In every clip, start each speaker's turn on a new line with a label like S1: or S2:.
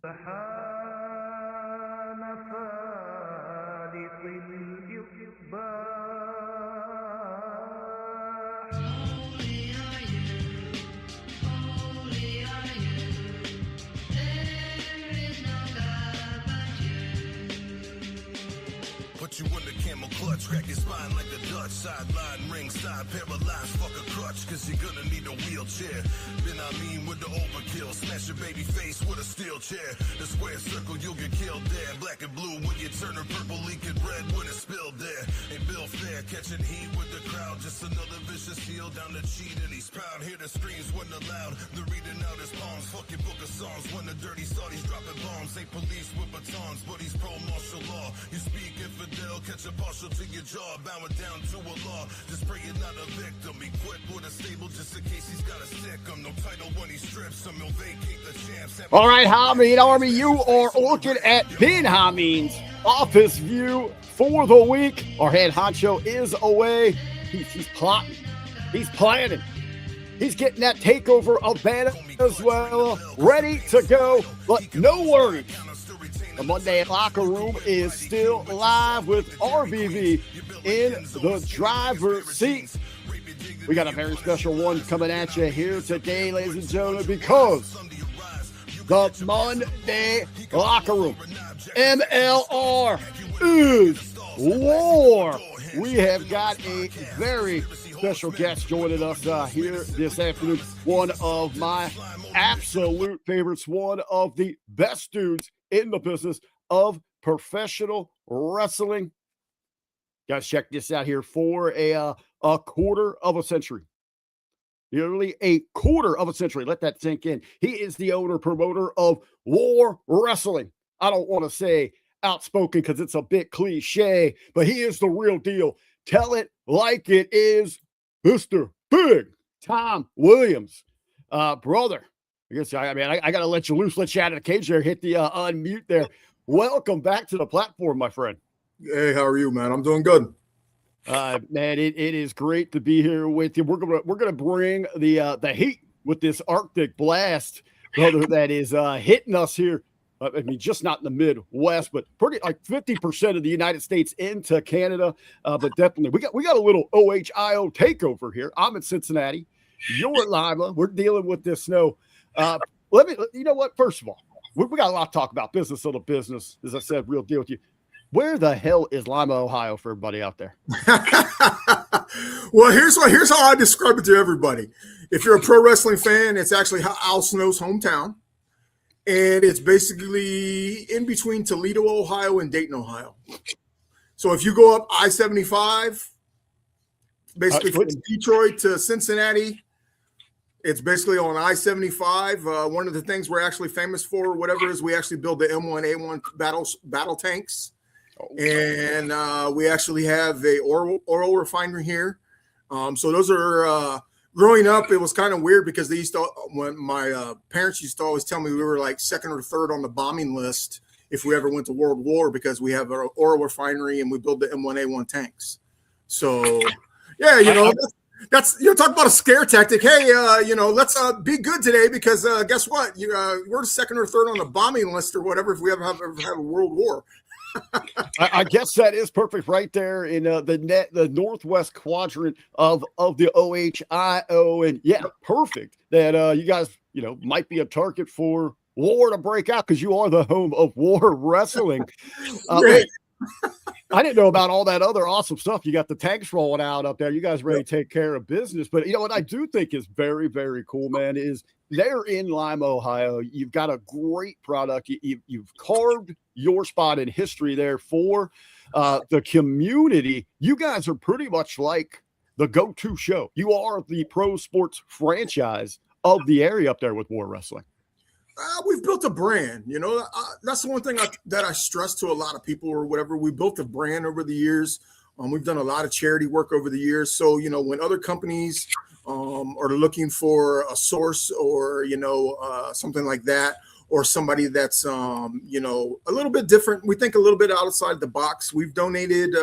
S1: سبحان فالق الإصباح.
S2: Put you in the camel clutch, crack your spine like the Dutch. Sideline, ringside, paralyzed, fuck a crutch, cause you're gonna need a wheelchair. Then I mean with the overkill, smash your baby face with a steel chair. The square circle, you'll get killed there. Black and blue when you turn her purple, leaking red when it's spilled there. Ain't Bill Fair, catching heat with the crowd. Just another vicious heel down the cheat and he's proud. Hear the screams when allowed. The reading out his palms, fuck your book of songs. When the dirty Saudis dropping bombs, ain't police with batons, but he's pro-martial law. You speak infidel, catch a partial to your jaw, bowing down to a law. Just pray you're not a victim. Equipped with a stable just in case he's got a stick him. No title when he strips him, he'll vacate the champs.
S3: All right, Hameen Army, you are looking at Ben Hameen's office view for the week. Our head honcho is away. He's plotting. He's planning. He's getting that takeover of Venezuela ready to go. But no worries. The Monday Locker Room is still live with RBV in the driver's seat. We got a very special one coming at you here today, ladies and gentlemen, because the Monday Locker Room, MLR is WAR. We have got a very special guest joining us here this afternoon. One of my absolute favorites, one of the best dudes in the business of professional wrestling. Guys, check this out here. For a quarter of a century, nearly a quarter of a century, let that sink in. He is the owner, promoter of WAR Wrestling. I don't want to say outspoken because it's a bit cliche, but he is the real deal. Tell it like it is, Mr. Big Tom Williams. Brother, I got to let you loose, let you out of the cage there, hit the unmute there. Welcome back to the platform, my friend.
S4: Hey, how are you, man? I'm doing good.
S3: Man, it is great to be here with you. We're gonna bring the heat with this Arctic blast, brother, that is hitting us here. I mean, just not in the Midwest, but pretty like 50% of the United States into Canada. But definitely, we got a little OHIO takeover here. I'm in Cincinnati. You're at Lima. We're dealing with this snow. You know what? First of all, we got a lot to talk about. Business of the business, as I said, real deal with you. Where the hell is Lima, Ohio, for everybody out there?
S4: Well, here's how I describe it to everybody. If you're a pro wrestling fan, it's actually Al Snow's hometown. And it's basically in between Toledo, Ohio, and Dayton, Ohio. So if you go up I-75, basically from Detroit to Cincinnati, it's basically on I-75. One of the things we're actually famous for, whatever it is, we actually build the M1A1 battle tanks. And we actually have a oil refinery here. So those are growing up, it was kind of weird because they used to, when my parents used to always tell me we were like second or third on the bombing list if we ever went to World War, because we have an oil refinery and we build the M1A1 tanks. So yeah, that's you're talking about a scare tactic. Hey, let's be good today because guess what? We're second or third on the bombing list or whatever if we ever have a World War.
S3: I guess that is perfect right there in the northwest quadrant of the OHIO, and yeah, perfect that you guys might be a target for WAR to break out because you are the home of WAR Wrestling. I didn't know about all that other awesome stuff. You got the tanks rolling out up there. You guys ready to take care of business. But what I do think is very, very cool, man, is they're in Lima, Ohio. You've got a great product. You've carved your spot in history there for the community. You guys are pretty much like the go-to show. You are the pro sports franchise of the area up there with WAR Wrestling.
S4: We've built a brand, that's the one thing that I stress to a lot of people or whatever. We built a brand over the years. We've done a lot of charity work over the years. So, when other companies are looking for a source or, something like that, or somebody that's, a little bit different, we think a little bit outside the box. We've donated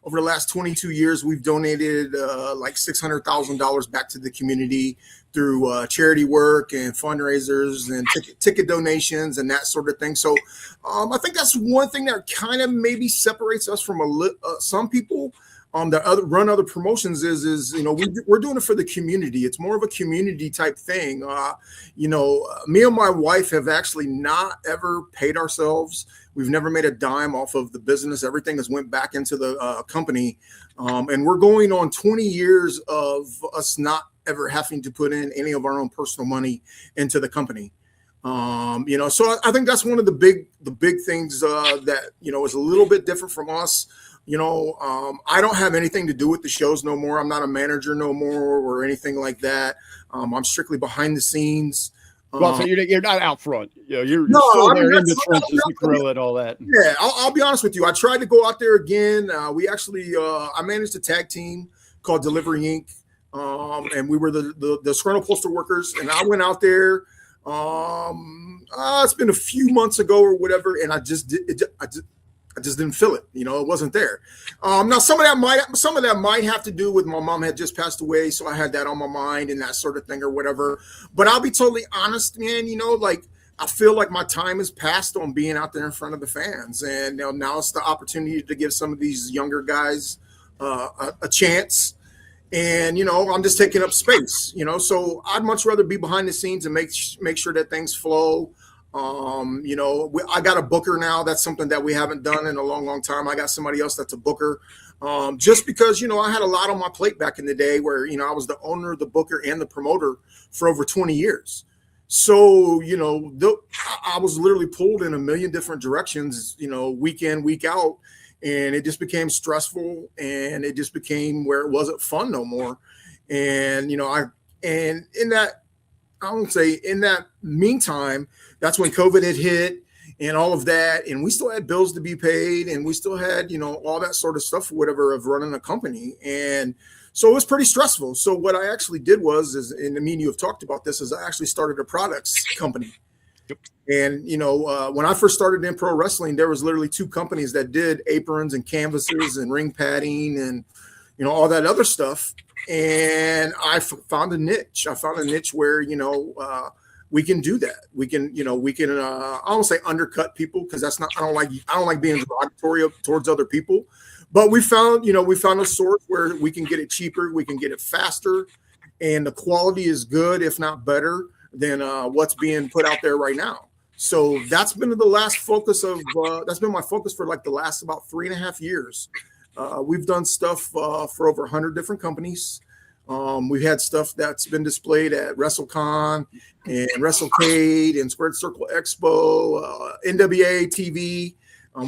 S4: over the last 22 years, we've donated like $600,000 back to the community through charity work and fundraisers and ticket donations and that sort of thing. So I think that's one thing that kind of maybe separates us from some people that run other promotions is we're doing it for the community. It's more of a community type thing. Me and my wife have actually not ever paid ourselves. We've never made a dime off of the business. Everything has went back into the company. And we're going on 20 years of us not ever having to put in any of our own personal money into the company. So I think that's one of the big things that, is a little bit different from us. I don't have anything to do with the shows no more. I'm not a manager no more or anything like that. I'm strictly behind the scenes.
S3: Well, so you're not out front. You're
S4: No,
S3: still
S4: I mean,
S3: there in the trenches, the gorilla and all that.
S4: Yeah, I'll be honest with you. I tried to go out there again. We actually, I managed a tag team called Delivery Inc. And we were the Scrunal Postal Workers. And I went out there. It's been a few months ago or whatever, and I just didn't feel it. It wasn't there. Now some of that might have to do with my mom had just passed away, so I had that on my mind and that sort of thing or whatever. But I'll be totally honest, man. I feel like my time has passed on being out there in front of the fans, and now it's the opportunity to give some of these younger guys a chance. And I'm just taking up space. So I'd much rather be behind the scenes and make sure that things flow. I got a booker now. That's something that we haven't done in a long time. I got somebody else that's a booker. Just because, I had a lot on my plate back in the day where, I was the owner, the booker, and the promoter for over 20 years. So, I was literally pulled in a million different directions, week in, week out. And it just became stressful, and it just became where it wasn't fun no more. And, in that meantime, that's when COVID had hit and all of that. And we still had bills to be paid, and we still had, all that sort of stuff, whatever, of running a company. And so it was pretty stressful. So what I actually did and me and you have talked about this, is I actually started a products company. Yep. And, when I first started in pro wrestling, there was literally 2 companies that did aprons and canvases and ring padding and, all that other stuff. And I found a niche. I found a niche where, we can do that. We can, I don't say undercut people, because that's not, I don't like being derogatory towards other people, but we found a source where we can get it cheaper. We can get it faster, and the quality is good, if not better than what's being put out there right now. So that's been the last focus of that's been my focus for like the last about 3.5 years. We've done stuff for over 100 different companies. We've had stuff that's been displayed at WrestleCon and WrestleCade and Squared Circle Expo, NWA TV.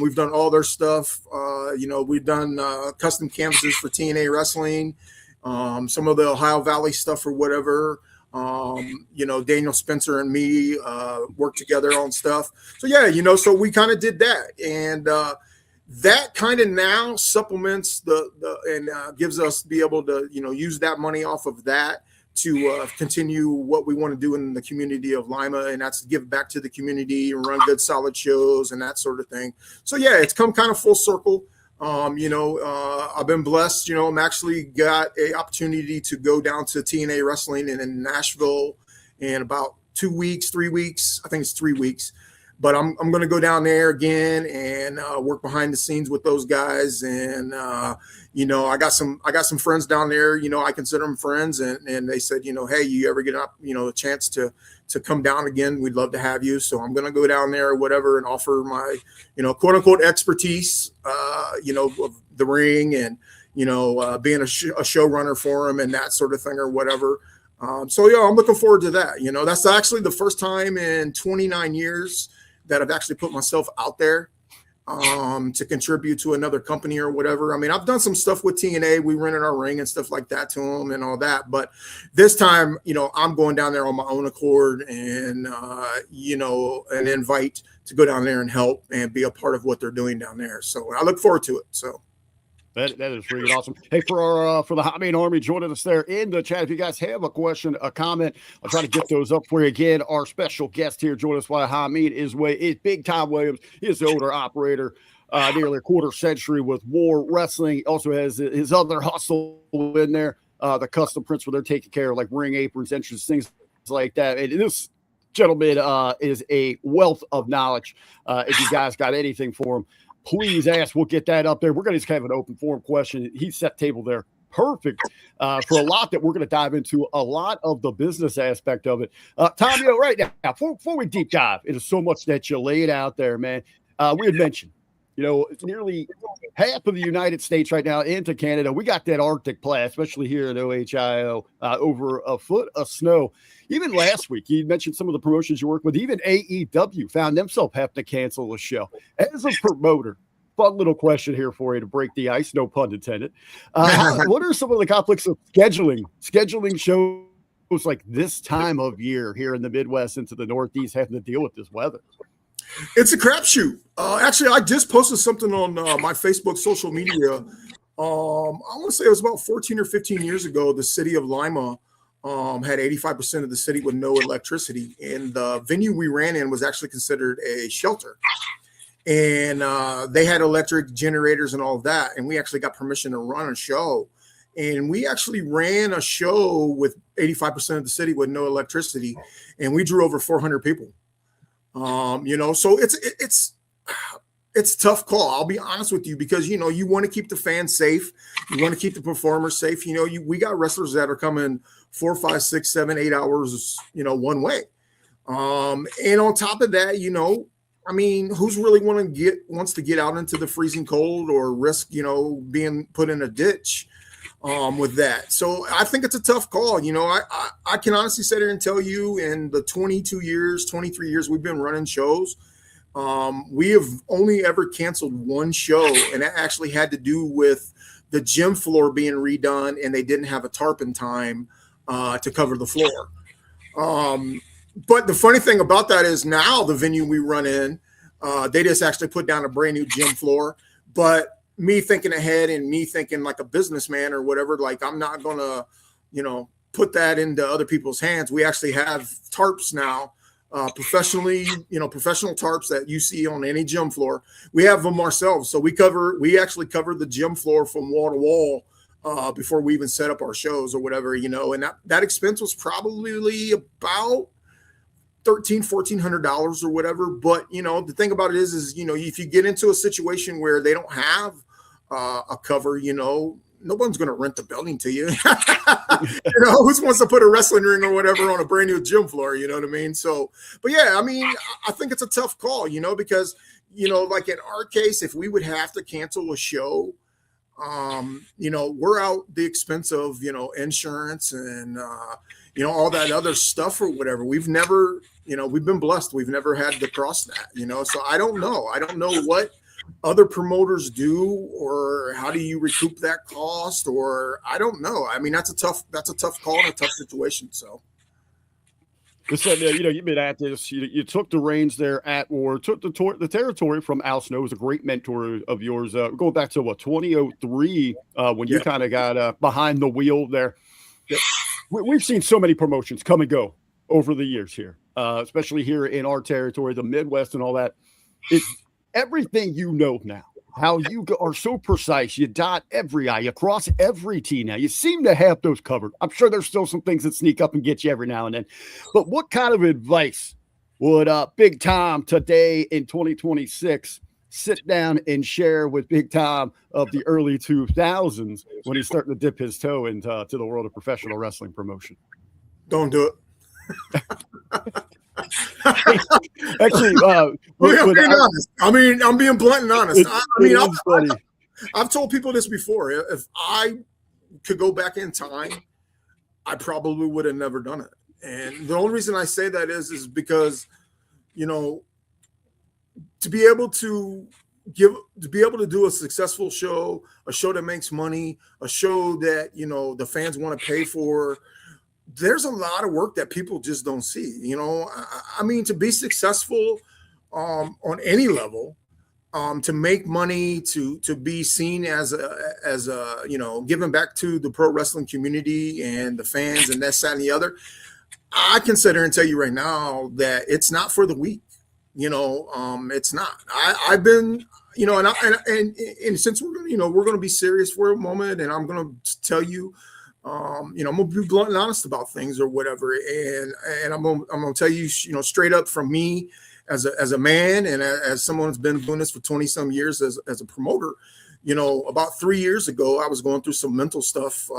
S4: We've done all their stuff. We've done custom canvases for TNA Wrestling, some of the Ohio Valley stuff or whatever. Daniel Spencer and me worked together on stuff. So yeah, so we kind of did that, and that kind of now supplements and gives us be able to use that money off of that to continue what we want to do in the community of Lima, and that's give back to the community and run good solid shows and that sort of thing. So yeah, it's come kind of full circle. I've been blessed. I'm actually got a opportunity to go down to TNA Wrestling in Nashville in about 2 weeks, 3 weeks. I think it's 3 weeks. But I'm going to go down there again and work behind the scenes with those guys. And I got some friends down there. I consider them friends, and they said, hey, you ever get up, a chance to come down again? We'd love to have you. So I'm going to go down there or whatever and offer my, quote unquote expertise, of the ring and being a showrunner for them and that sort of thing or whatever. So yeah, I'm looking forward to that. That's actually the first time in 29 years that I've actually put myself out there to contribute to another company or whatever. I mean, I've done some stuff with TNA. We rented our ring and stuff like that to them and all that. But this time, I'm going down there on my own accord and, an invite to go down there and help and be a part of what they're doing down there. So I look forward to it. So.
S3: That is freaking awesome. Hey, for the Hot Main Army joining us there in the chat, if you guys have a question, a comment, I'll try to get those up for you again. Our special guest here joining us by Hot Main is Big Tom Williams. He is the owner operator nearly a quarter century with War Wrestling. He also has his other hustle in there, the custom prints where they're taking care of like ring aprons, entrances, things like that. And this gentleman is a wealth of knowledge. If you guys got anything for him, please ask. We'll get that up there. We're going to just have an open forum question. He set table there perfect for a lot that we're going to dive into, a lot of the business aspect of it. Tom, right now, before we deep dive into so much that you laid out there, man, we had mentioned, nearly half of the United States right now into Canada. We got that Arctic blast, especially here in OHIO, over a foot of snow. Even last week, you mentioned some of the promotions you work with. Even AEW found themselves having to cancel the show. As a promoter, fun little question here for you to break the ice, no pun intended. What are some of the conflicts of scheduling shows like this time of year here in the Midwest into the Northeast, having to deal with this weather?
S4: It's a crapshoot. Actually, I just posted something on my Facebook social media. I want to say it was about 14 or 15 years ago. The city of Lima had 85% of the city with no electricity. And the venue we ran in was actually considered a shelter. And they had electric generators and all of that. And we actually got permission to run a show. And we actually ran a show with 85% of the city with no electricity. And we drew over 400 people. So it's a tough call. I'll be honest with you, because, you want to keep the fans safe. You want to keep the performers safe. We got wrestlers that are coming 4, 5, 6, 7, 8 hours, one way. And on top of that, who's really wants to get out into the freezing cold or risk, being put in a ditch with that. So I think it's a tough call. I can honestly sit here and tell you, in the 23 years we've been running shows, we have only ever canceled one show, and that actually had to do with the gym floor being redone, and they didn't have a tarp in time to cover the floor. But the funny thing about that is now the venue we run in, they just actually put down a brand new gym floor. But me thinking ahead and me thinking like a businessman or whatever, like I'm not going to, put that into other people's hands. We actually have tarps now, professional tarps that you see on any gym floor. We have them ourselves. So we actually cover the gym floor from wall to wall before we even set up our shows or whatever, and that expense was probably about $1,400 or whatever. But, the thing about it is, if you get into a situation where they don't have a cover, no one's going to rent the building to you. Who wants to put a wrestling ring or whatever on a brand new gym floor? You know what I mean? So, but yeah, I think it's a tough call, because, like in our case, if we would have to cancel a show, we're out the expense of, insurance and, all that other stuff or whatever. We've never, we've been blessed. We've never had to cross that, so I don't know. I don't know what other promoters do, or how do you recoup that cost, or I don't know. That's a tough call and a tough situation. So.
S3: Listen, you've been at this. You took the reins there at War, took the territory from Al Snow, was a great mentor of yours. Going back to 2003, when you kind of got behind the wheel there. We've seen so many promotions come and go over the years here, especially here in our territory, the Midwest and all that. It's everything now. How you are so precise. You dot every I, you cross every T now. You seem to have those covered. I'm sure there's still some things that sneak up and get you every now and then. But what kind of advice would Big Tom today in 2026 sit down and share with Big Tom of the early 2000s when he's starting to dip his toe into the world of professional wrestling promotion?
S4: Don't do it.
S3: Actually,
S4: I'm being honest. I'm being blunt and honest. I've told people this before. If I could go back in time, I probably would have never done it. And the only reason I say that is because, to be able to do a successful show, a show that makes money, a show that, the fans want to pay for, there's a lot of work that people just don't see. To be successful on any level, to make money, to be seen as a giving back to the pro wrestling community and the fans and this, that, and the other. I can sit here and tell you right now that it's not for the weak. It's not. I've been, and since we're going to be serious for a moment, and I'm going to tell you, I'm going to be blunt and honest about things or whatever, and I'm going to tell you, straight up from me as a man and as someone who's been doing this for 20 some years as a promoter. About 3 years ago, I was going through some mental stuff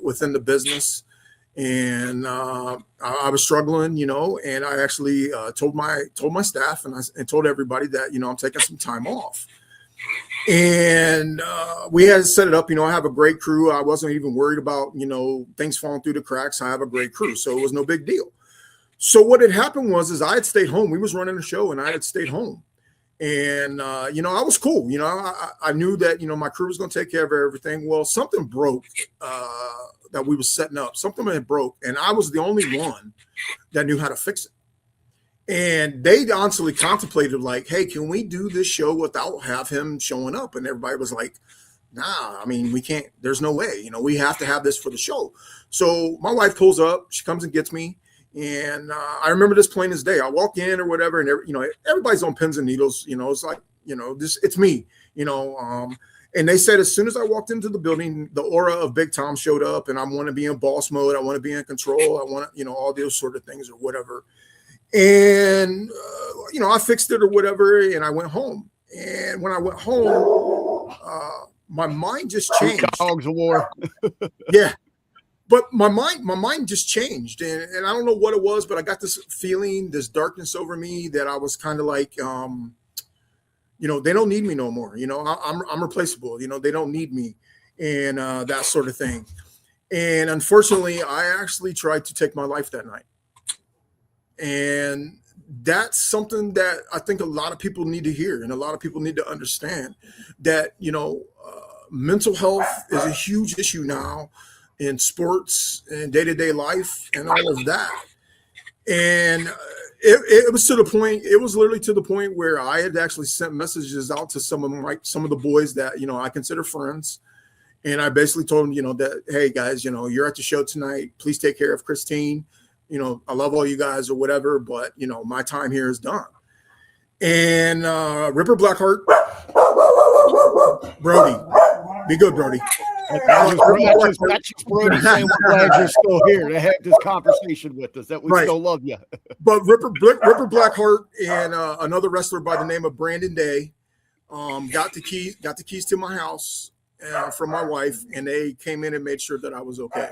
S4: within the business, and I was struggling, and I actually told my staff and told everybody that, I'm taking some time off. And we had set it up. I have a great crew. I wasn't even worried about, things falling through the cracks. I have a great crew, so it was no big deal. So what had happened is I had stayed home. We was running a show, and I had stayed home. And, I was cool. I knew that, my crew was going to take care of everything. Well, something broke that we was setting up. Something had broke, and I was the only one that knew how to fix it. And they honestly contemplated like, hey, can we do this show without have him showing up? And everybody was like, nah, I mean, we can't. There's no way. We have to have this for the show. So my wife pulls up. She comes and gets me. And I remember this plain as day. I walk in or whatever, and everybody's on pins and needles. It's like, it's me. And they said as soon as I walked into the building, the aura of Big Tom showed up, and I want to be in boss mode. I want to be in control. I want to, all those sort of things or whatever. And I fixed it or whatever, and I went home. And when I went home, my mind just changed.
S3: Dogs of war.
S4: Yeah. But my mind just changed, and I don't know what it was, but I got this feeling, this darkness over me that I was kind of like, they don't need me no more. I'm replaceable. They don't need me, and that sort of thing. And unfortunately, I actually tried to take my life that night, and that's something that I think a lot of people need to hear, and a lot of people need to understand that mental health is a huge issue now in sports and day-to-day life and all of that. And it was literally to the point where I had actually sent messages out to some of the boys that, I consider friends. And I basically told them, that, hey guys, you're at the show tonight. Please take care of Christine. I love all you guys or whatever, but my time here is done. And Ripper Blackheart, Brody, be good, Brody.
S3: That's just Brody saying we're glad you're still here to have this conversation with us, that we still love you.
S4: But Ripper Blackheart and another wrestler by the name of Brandon Day got the keys to my house from my wife, and they came in and made sure that I was okay.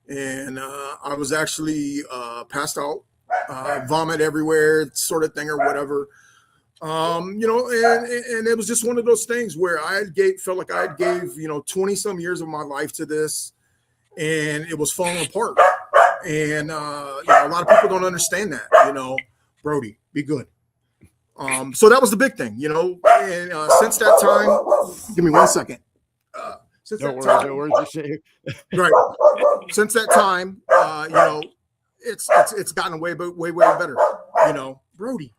S4: And I was actually passed out, vomit everywhere, sort of thing or whatever. And it was just one of those things where felt like I gave 20 some years of my life to this, and it was falling apart. And a lot of people don't understand that. Brody, be good. So that was the big thing, And since that time, give me 1 second. Right. Since that time, it's gotten way better. Brody,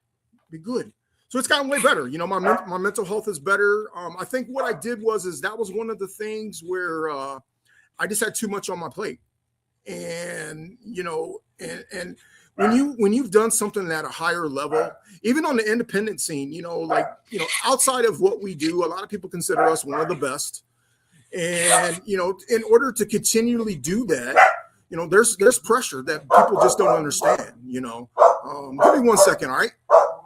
S4: be good. So it's gotten way better. My mental health is better. I think what I did was that was one of the things where I just had too much on my plate. And, and when you've done something at a higher level, even on the independent scene, outside of what we do, a lot of people consider us one of the best. And, in order to continually do that, there's pressure that people just don't understand, Give me 1 second. All right.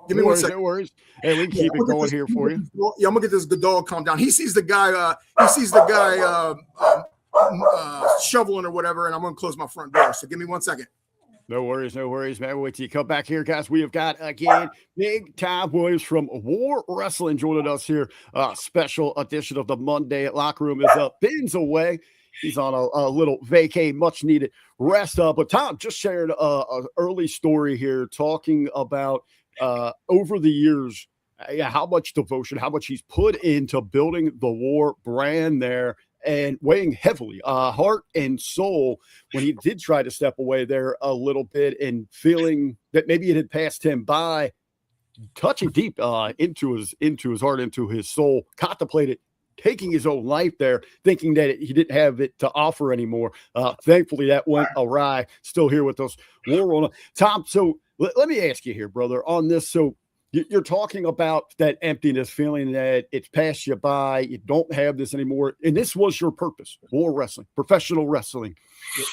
S4: Give me 1 second.
S3: No worries. Hey, we can keep it going here for you.
S4: Yeah, I'm gonna get the dog calm down. He sees the guy. Shoveling or whatever, and I'm gonna close my front door. So give me 1 second.
S3: No worries, man. We'll wait till you come back here, guys. We have got again Big Tom Williams from War Wrestling joining us here. Special edition of the Monday Locker Room is up. Ben's away. He's on a little vacay, much needed rest. But Tom just shared an early story here talking about over the years, how much devotion, how much he's put into building the War brand there, and weighing heavily, heart and soul, when he did try to step away there a little bit and feeling that maybe it had passed him by, touching deep into his heart, into his soul, contemplated taking his own life there, thinking that he didn't have it to offer anymore. Thankfully, that went awry. Still here with us, War on Tom. So let me ask you here, brother, on this. So You're talking about that emptiness, feeling that it's passed you by. You don't have this anymore. And this was your purpose, war wrestling, professional wrestling.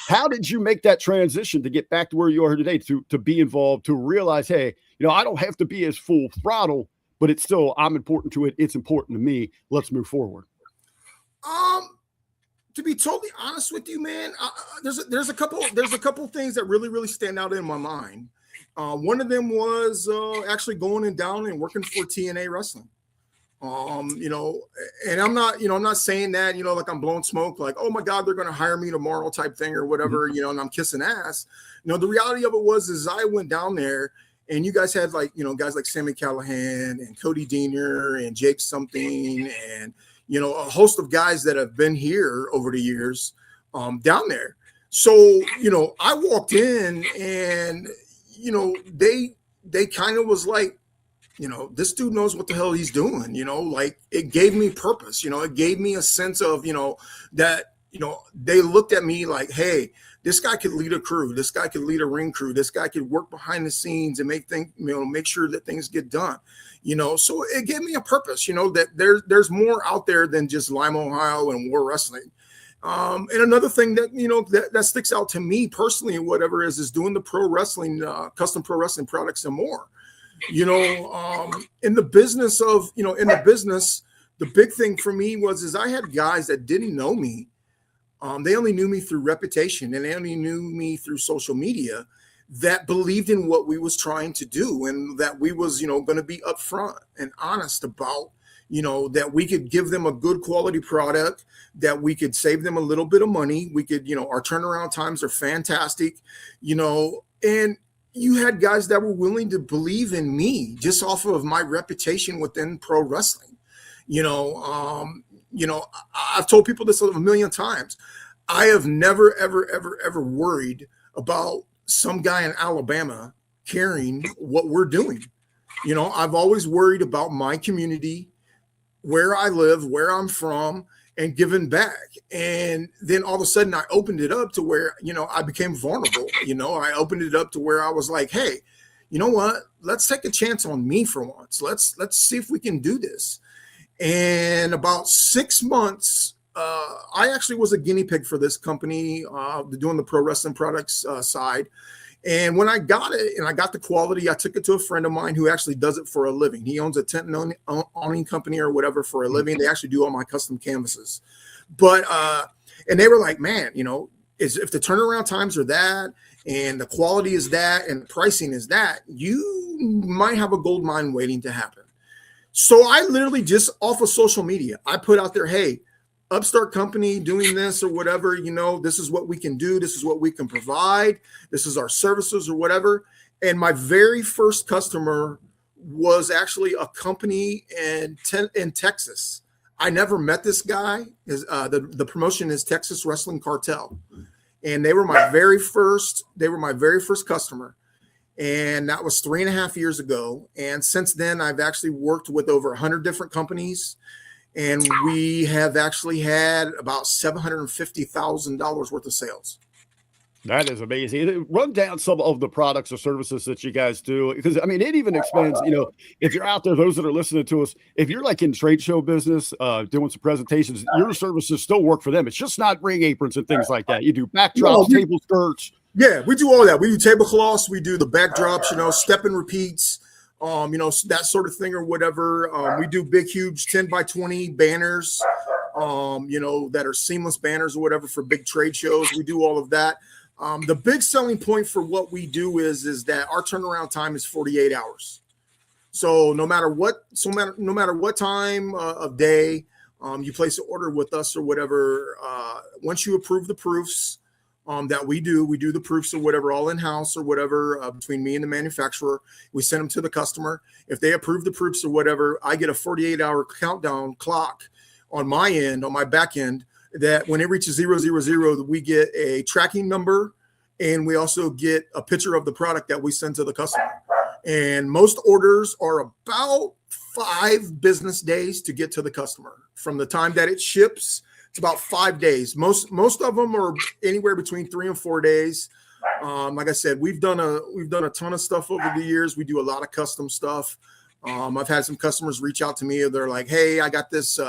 S3: How did you make that transition to get back to where you are today, to be involved, to realize, hey, I don't have to be as full throttle, but it's still, I'm important to it. It's important to me. Let's move forward.
S4: To be totally honest with you, man, there's a couple things that really stand out in my mind. One of them was actually going down and working for TNA Wrestling. And I'm not saying that, like I'm blowing smoke, like, oh my God, they're going to hire me tomorrow type thing or whatever, and I'm kissing ass. The reality of it is I went down there and you guys had guys like Sammy Callahan and Cody Deaner and Jake something and, a host of guys that have been here over the years down there. So, I walked in and, they kind of was like, this dude knows what the hell he's doing, like it gave me purpose, it gave me a sense of, that, they looked at me like, hey, this guy could lead a crew. This guy could lead a ring crew. This guy could work behind the scenes and make sure that things get done, so it gave me a purpose, that there's more out there than just Lima, Ohio and War Wrestling. And another thing that, that sticks out to me personally and whatever is doing the pro wrestling, custom pro wrestling products and more. In the business, the big thing for me is I had guys that didn't know me. They only knew me through reputation and they only knew me through social media that believed in what we was trying to do and that we was, going to be upfront and honest about, that we could give them a good quality product, that we could save them a little bit of money. We could, our turnaround times are fantastic, and you had guys that were willing to believe in me just off of my reputation within pro wrestling. I've told people this a million times. I have never, ever worried about some guy in Alabama caring what we're doing. I've always worried about my community, where I live, where I'm from, and giving back. And then all of a sudden I opened it up to where, I became vulnerable. I opened it up to where I was like, hey, you know what? Let's take a chance on me for once. Let's see if we can do this. And about 6 months, I actually was a guinea pig for this company, doing the pro wrestling products side. And when I got it and I got the quality, I took it to a friend of mine who actually does it for a living. He owns a tent awning company or whatever for a living. They actually do all my custom canvases. But and they were like, man, if the turnaround times are that and the quality is that and the pricing is that, you might have a gold mine waiting to happen. So I literally just off of social media, I put out there, hey, upstart company doing this or whatever, this is what we can do. This is what we can provide. This is our services or whatever. And my very first customer was actually a company in Texas. I never met this guy. The promotion is Texas Wrestling Cartel. And they were my very first customer. And that was 3.5 years ago. And since then, I've actually worked with over 100 different companies. And we have actually had about $750,000 worth of sales.
S3: That is amazing. Run down some of the products or services that you guys do, because it even expands. If you're out there, those that are listening to us, if you're like in trade show business, doing some presentations, your services still work for them. It's just not ring aprons and things like that. You do backdrops, table skirts.
S4: Yeah, we do all that. We do tablecloths, we do the backdrops, step and repeats. That sort of thing or whatever. We do big, huge 10 by 20 banners, that are seamless banners or whatever for big trade shows. We do all of that. The big selling point for what we do is that our turnaround time is 48 hours. So no matter what time of day you place an order with us or whatever, once you approve the proofs, that we do the proofs or whatever, all in-house or whatever, between me and the manufacturer. We send them to the customer. If they approve the proofs or whatever, I get a 48-hour countdown clock on my end, on my back end, that when it reaches 000, we get a tracking number, and we also get a picture of the product that we send to the customer. And most orders are about 5 business days to get to the customer. From the time that it ships, it's about 5 days. Most of them are anywhere between 3 and 4 days. Like I said, we've done a ton of stuff over the years. We do a lot of custom stuff. I've had some customers reach out to me. They're like, hey, I got this,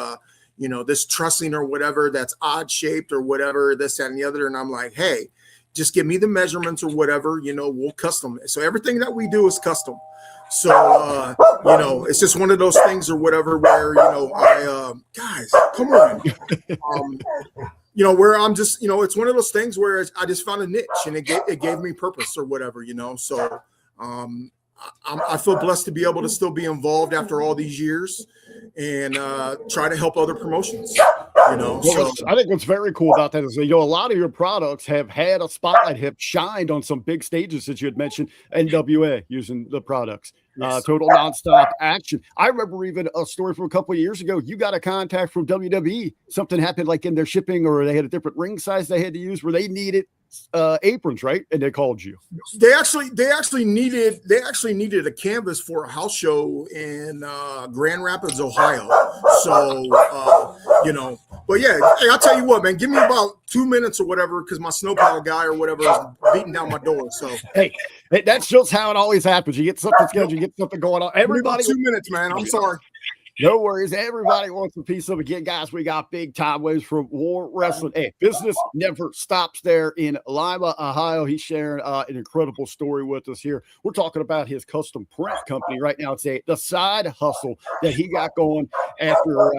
S4: this trussing or whatever that's odd shaped or whatever, this, that, and the other. And I'm like, hey, just give me the measurements or whatever, we'll custom it. So everything that we do is custom. So, it's just one of those things or whatever where, guys, come on. Where I'm just, it's one of those things where I just found a niche and it gave me purpose or whatever, So I feel blessed to be able to still be involved after all these years and try to help other promotions, So
S3: I think what's very cool about that is, a lot of your products have had a spotlight, have shined on some big stages that you had mentioned, NWA using the products.
S4: Yes.
S3: Total Nonstop Action. I remember even a story from a couple of years ago. You got a contact from WWE. Something happened like in their shipping, or they had a different ring size they had to use where they needed aprons, right? And they called you.
S4: They actually needed a canvas for a house show in Grand Rapids, Ohio. So but yeah, hey, I'll tell you what, man, give me about 2 minutes or whatever, because my snowplow guy or whatever is beating down my door. So
S3: hey, that's just how it always happens. You get something scheduled, you get something going on. Everybody,
S4: 2 minutes, man. I'm sorry.
S3: No worries. Everybody wants a piece of it. Again, guys, we got big time waves from War Wrestling. Hey, business never stops there in Lima, Ohio. He's sharing an incredible story with us here. We're talking about his custom print company right now. It's the side hustle that he got going after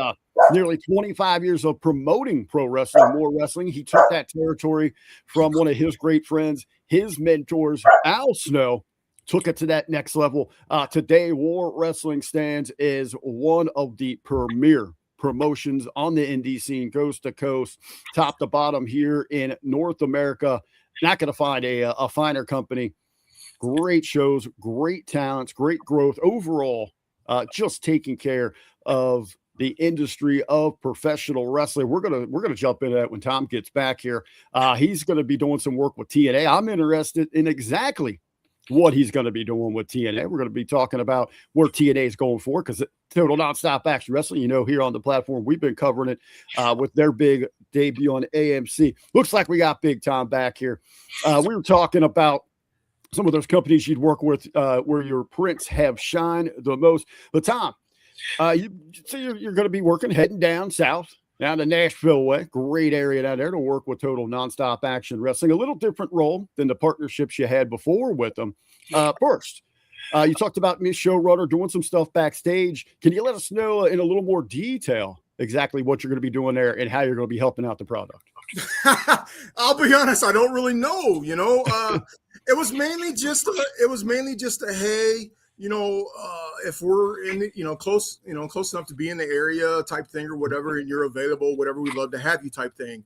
S3: nearly 25 years of promoting pro wrestling, War Wrestling. He took that territory from one of his great friends, his mentors, Al Snow. Took it to that next level. Today, War Wrestling stands as one of the premier promotions on the indie scene, coast to coast, top to bottom here in North America. Not going to find a finer company. Great shows, great talents, great growth overall. Just taking care of the industry of professional wrestling. We're gonna jump into that when Tom gets back here. He's going to be doing some work with TNA. I'm interested in exactly what he's going to be doing with TNA. We're going to be talking about where TNA is going for, because Total Nonstop Action Wrestling, here on the platform, we've been covering it with their big debut on AMC. Looks like we got Big Tom back here. We were talking about some of those companies you'd work with where your prints have shined the most. But Tom, you're going to be heading down south, down the Nashville way. Great area down there to work with Total Nonstop Action Wrestling. A little different role than the partnerships you had before with them. First, you talked about me, showrunner, doing some stuff backstage. Can you let us know in a little more detail exactly what you're going to be doing there and how you're going to be helping out the product?
S4: I'll be honest, I don't really know. It was mainly just a hey, if we're in, close enough to be in the area type thing or whatever, and you're available, whatever, we'd love to have you type thing.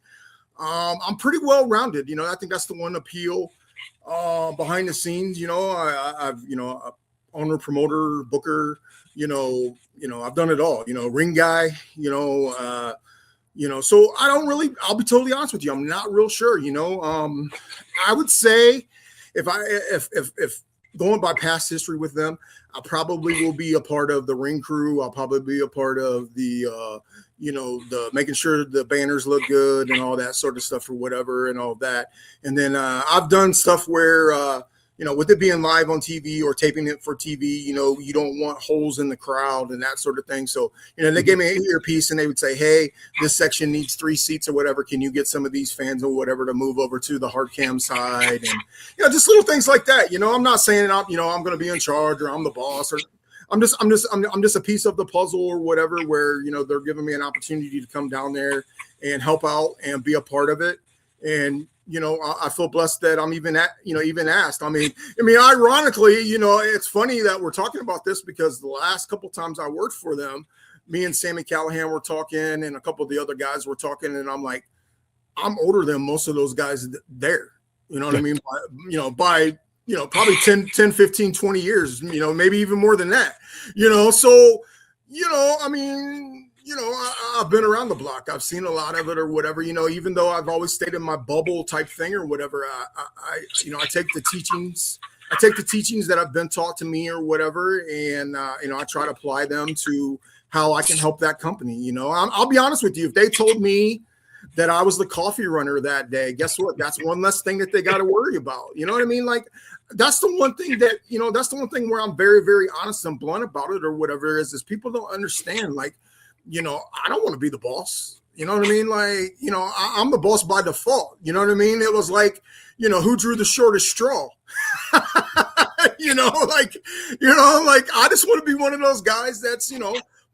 S4: I'm pretty well rounded. I think that's the one appeal behind the scenes. I've owner, promoter, booker. I've done it all. Ring guy. So I'll be totally honest with you. I'm not real sure. I would say if going by past history with them, I probably will be a part of the ring crew. I'll probably be a part of the, the making sure the banners look good and all that sort of stuff or whatever and all that. And then I've done stuff where, with it being live on TV or taping it for TV, you don't want holes in the crowd and that sort of thing. So, they gave me an earpiece and they would say, hey, this section needs 3 seats or whatever. Can you get some of these fans or whatever to move over to the hard cam side? And, just little things like that. I'm not saying I'm going to be in charge or I'm the boss, or I'm just a piece of the puzzle or whatever, where, they're giving me an opportunity to come down there and help out and be a part of it. And, I feel blessed that I'm even asked. I mean, ironically, it's funny that we're talking about this, because the last couple times I worked for them, me and Sammy Callahan were talking and a couple of the other guys were talking, and I'm like, I'm older than most of those guys there. You know what I mean? By probably 10, 15, 20 years, maybe even more than that, so, I've been around the block. I've seen a lot of it or whatever, even though I've always stayed in my bubble type thing or whatever. I take the teachings. I take the teachings that have been taught to me or whatever, and, I try to apply them to how I can help that company. I'll be honest with you. If they told me that I was the coffee runner that day, guess what? That's one less thing that they got to worry about. You know what I mean? Like, that's the one thing that, that's the one thing where I'm very, very honest and blunt about it or whatever is people don't understand. Like, I don't want to be the boss. You know what I mean? Like, I'm the boss by default. You know what I mean? It was like, who drew the shortest straw? Like, I just want to be one of those guys that's,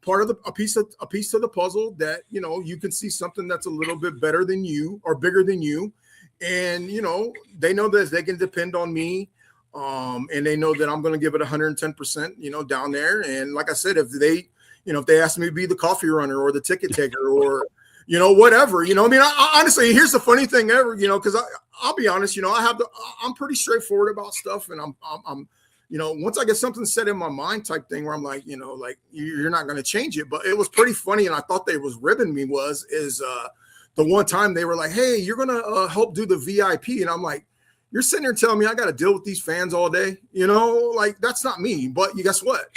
S4: part of a piece of the puzzle that, you can see something that's a little bit better than you or bigger than you. And, they know that they can depend on me. And they know that I'm going to give it 110%, down there. And like I said, if they ask me to be the coffee runner or the ticket taker or, whatever, honestly, here's the funny thing ever, because I'll be honest, I'm pretty straightforward about stuff. And I'm once I get something set in my mind type thing where I'm like, like you're not going to change it. But it was pretty funny. And I thought they was ribbing me the one time they were like, hey, you're going to help do the VIP. And I'm like, you're sitting there telling me I got to deal with these fans all day. Like that's not me. But you guess what?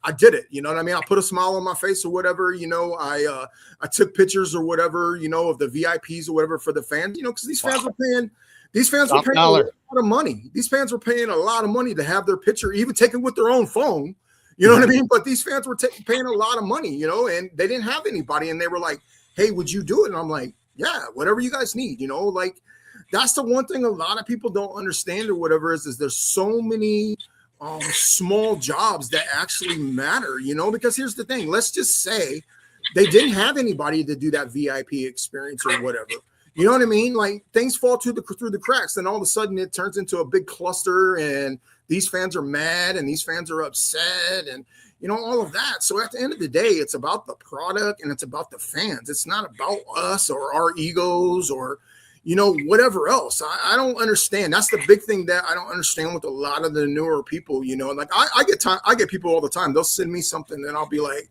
S4: I did it. You know what I mean? I put a smile on my face or whatever. I took pictures or whatever, of the VIPs or whatever for the fans, because these fans were paying a lot of money. These fans were paying a lot of money to have their picture even taken with their own phone. You know what I mean? But these fans were paying a lot of money, and they didn't have anybody. And they were like, hey, would you do it? And I'm like, yeah, whatever you guys need, like that's the one thing a lot of people don't understand or whatever is there's so many small jobs that actually matter, because here's the thing. Let's just say they didn't have anybody to do that VIP experience or whatever. You know what I mean? Like things fall through the cracks, and all of a sudden it turns into a big cluster, and these fans are mad, and these fans are upset, and all of that. So at the end of the day, it's about the product and it's about the fans. It's not about us or our egos or whatever else. I don't understand. That's the big thing that I don't understand with a lot of the newer people. Like I get people all the time. They'll send me something, and I'll be like,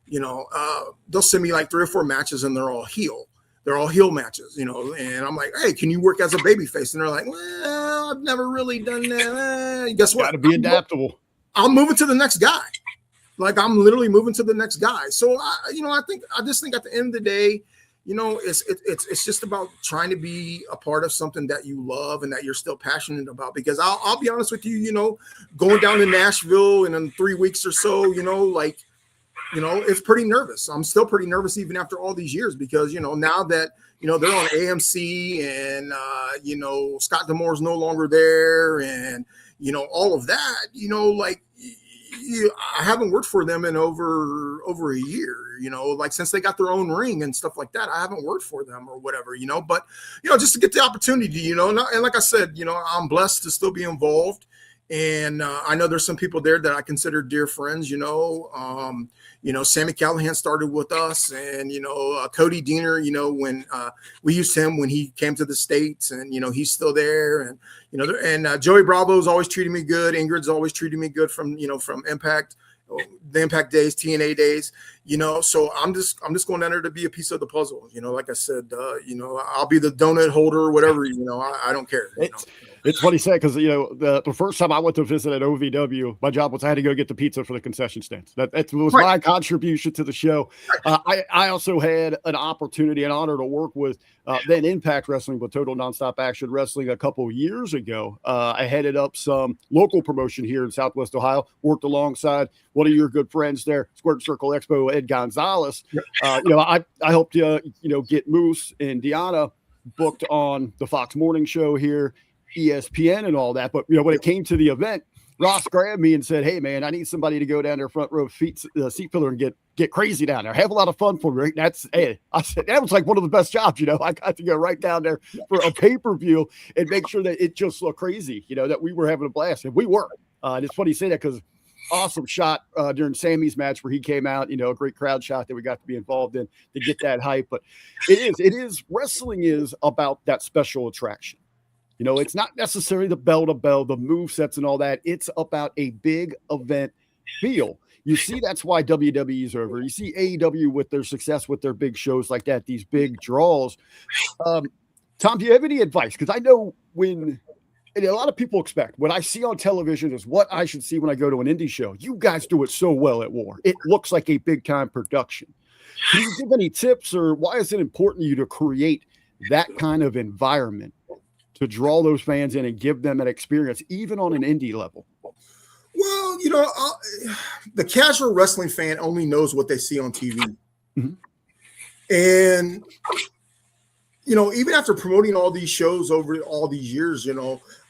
S4: they'll send me like 3 or 4 matches, and they're all heel. They're all heel matches, and I'm like, hey, can you work as a babyface? And they're like, well, I've never really done that. Guess what?
S3: Got to be adaptable.
S4: I'm moving to the next guy. Like I'm literally moving to the next guy. So I just think at the end of the day, it's just about trying to be a part of something that you love and that you're still passionate about. Because I'll be honest with you, going down to Nashville in 3 weeks or so, it's pretty nervous. I'm still pretty nervous even after all these years because, now that, they're on AMC and, Scott D'Amore's no longer there and, all of that, I haven't worked for them in over a year, like since they got their own ring and stuff like that. I haven't worked for them or whatever, but, just to get the opportunity, and like I said, I'm blessed to still be involved. And I know there's some people there that I consider dear friends, Sammy Callahan started with us and, Cody Diener, when we used him when he came to the States and, he's still there. And, and Joey Bravo's always treated me good. Ingrid's always treated me good from Impact, the Impact days, TNA days, so I'm just going down there to be a piece of the puzzle. Like I said, I'll be the donut holder or whatever, I don't care.
S3: It's funny said because the first time I went to visit at OVW, my job was I had to go get the pizza for the concession stands. That was my contribution to the show. I also had an opportunity and honor to work with then Impact Wrestling, but Total Nonstop Action Wrestling a couple of years ago. I headed up some local promotion here in Southwest Ohio. Worked alongside one of your good friends there, Squirt Circle Expo, Ed Gonzalez. I helped get Moose and Deanna booked on the Fox Morning Show here. ESPN and all that, but when it came to the event, Ross grabbed me and said, "Hey man, I need somebody to go down there front row seat filler and get crazy down there. Have a lot of fun for me." I said that was like one of the best jobs. I got to go right down there for a pay-per-view and make sure that it just looked crazy. That we were having a blast, and we were. And it's funny you say that because awesome shot during Sammy's match where he came out. A great crowd shot that we got to be involved in to get that hype. But it is wrestling is about that special attraction. It's not necessarily the bell to bell, the move sets and all that. It's about a big event feel. You see, that's why WWE is over. You see AEW with their success with their big shows like that, these big draws. Tom, do you have any advice? Because I know and a lot of people expect what I see on television is what I should see when I go to an indie show. You guys do it so well at WAR. It looks like a big time production. Can you give any tips or why is it important to you to create that kind of environment to draw those fans in and give them an experience, even on an indie level?
S4: Well, the casual wrestling fan only knows what they see on TV.
S3: Mhm.
S4: And, even after promoting all these shows over all these years,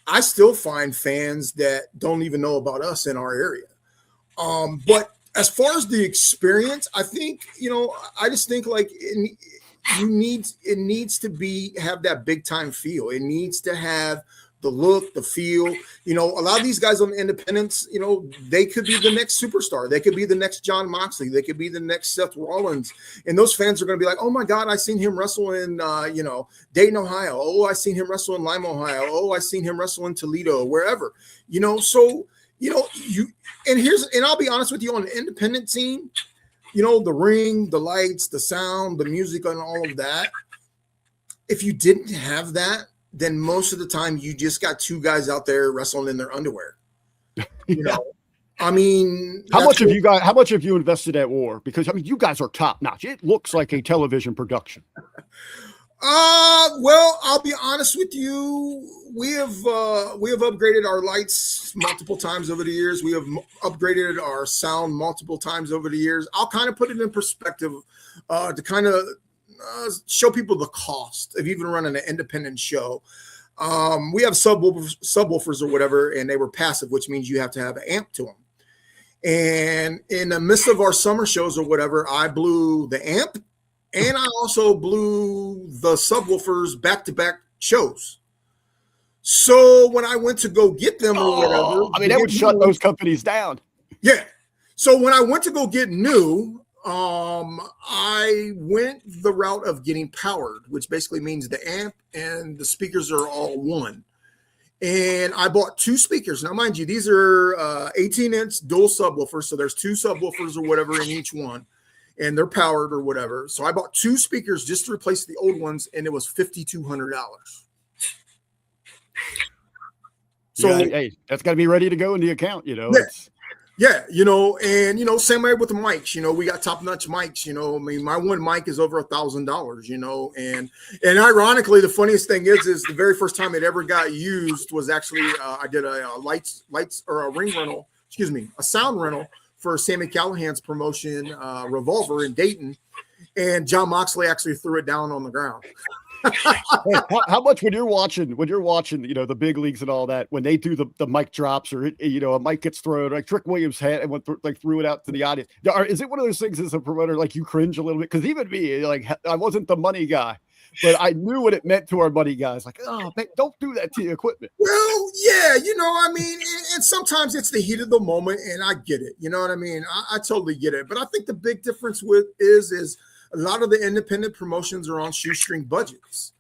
S4: I still find fans that don't even know about us in our area. But as far as the experience, I think, I just think like it needs to have that big time feel. It needs to have the look, the feel. A lot of these guys on the independents, they could be the next superstar. They could be the next John Moxley. They could be the next Seth Rollins. And those fans are going to be like, oh my God, I seen him wrestle in, Dayton, Ohio. Oh, I seen him wrestle in Lima, Ohio. Oh, I seen him wrestle in Toledo, wherever, so, and I'll be honest with you, on the independent scene, the ring, the lights, the sound, the music, and all of that. If you didn't have that, then most of the time you just got two guys out there wrestling in their underwear. I mean,
S3: how much have you invested at WAR? Because you guys are top notch. It looks like a television production.
S4: Well, I'll be honest with you. We have upgraded our lights multiple times over the years. We have upgraded our sound multiple times over the years. I'll kind of put it in perspective to kind of show people the cost of even running an independent show. We have subwoofers or whatever, and they were passive, which means you have to have an amp to them. And in the midst of our summer shows or whatever, I blew the amp, and I also blew the subwoofers back-to-back shows. So when I went to go get them or whatever,
S3: that would shut those companies down.
S4: Yeah. So when I went to go get new, I went the route of getting powered, which basically means the amp and the speakers are all one. And I bought two speakers. Now, mind you, these are 18-inch dual subwoofers. So there's two subwoofers or whatever in each one, and they're powered or whatever. So I bought two speakers just to replace the old ones, and it was $5,200. So
S3: hey, that's got to be ready to go in the account,
S4: Yeah, and same way with the mics. We got top-notch mics. My one mic is over $1,000. And ironically, the funniest thing is the very first time it ever got used was actually I did a lights or a ring rental, a sound rental for Sammy Callahan's promotion, Revolver in Dayton, and John Moxley actually threw it down on the ground.
S3: How much when you're watching, the big leagues and all that, when they do the mic drops or, a mic gets thrown, like Trick Williams had and threw it out to the audience. Is it one of those things as a promoter, like you cringe a little bit? Because even me, I wasn't the money guy, but I knew what it meant to our money guys. Like, oh, man, don't do that to your equipment.
S4: Well, yeah, and sometimes it's the heat of the moment, and I get it. You know what I mean? I totally get it. But I think the big difference is a lot of the independent promotions are on shoestring budgets.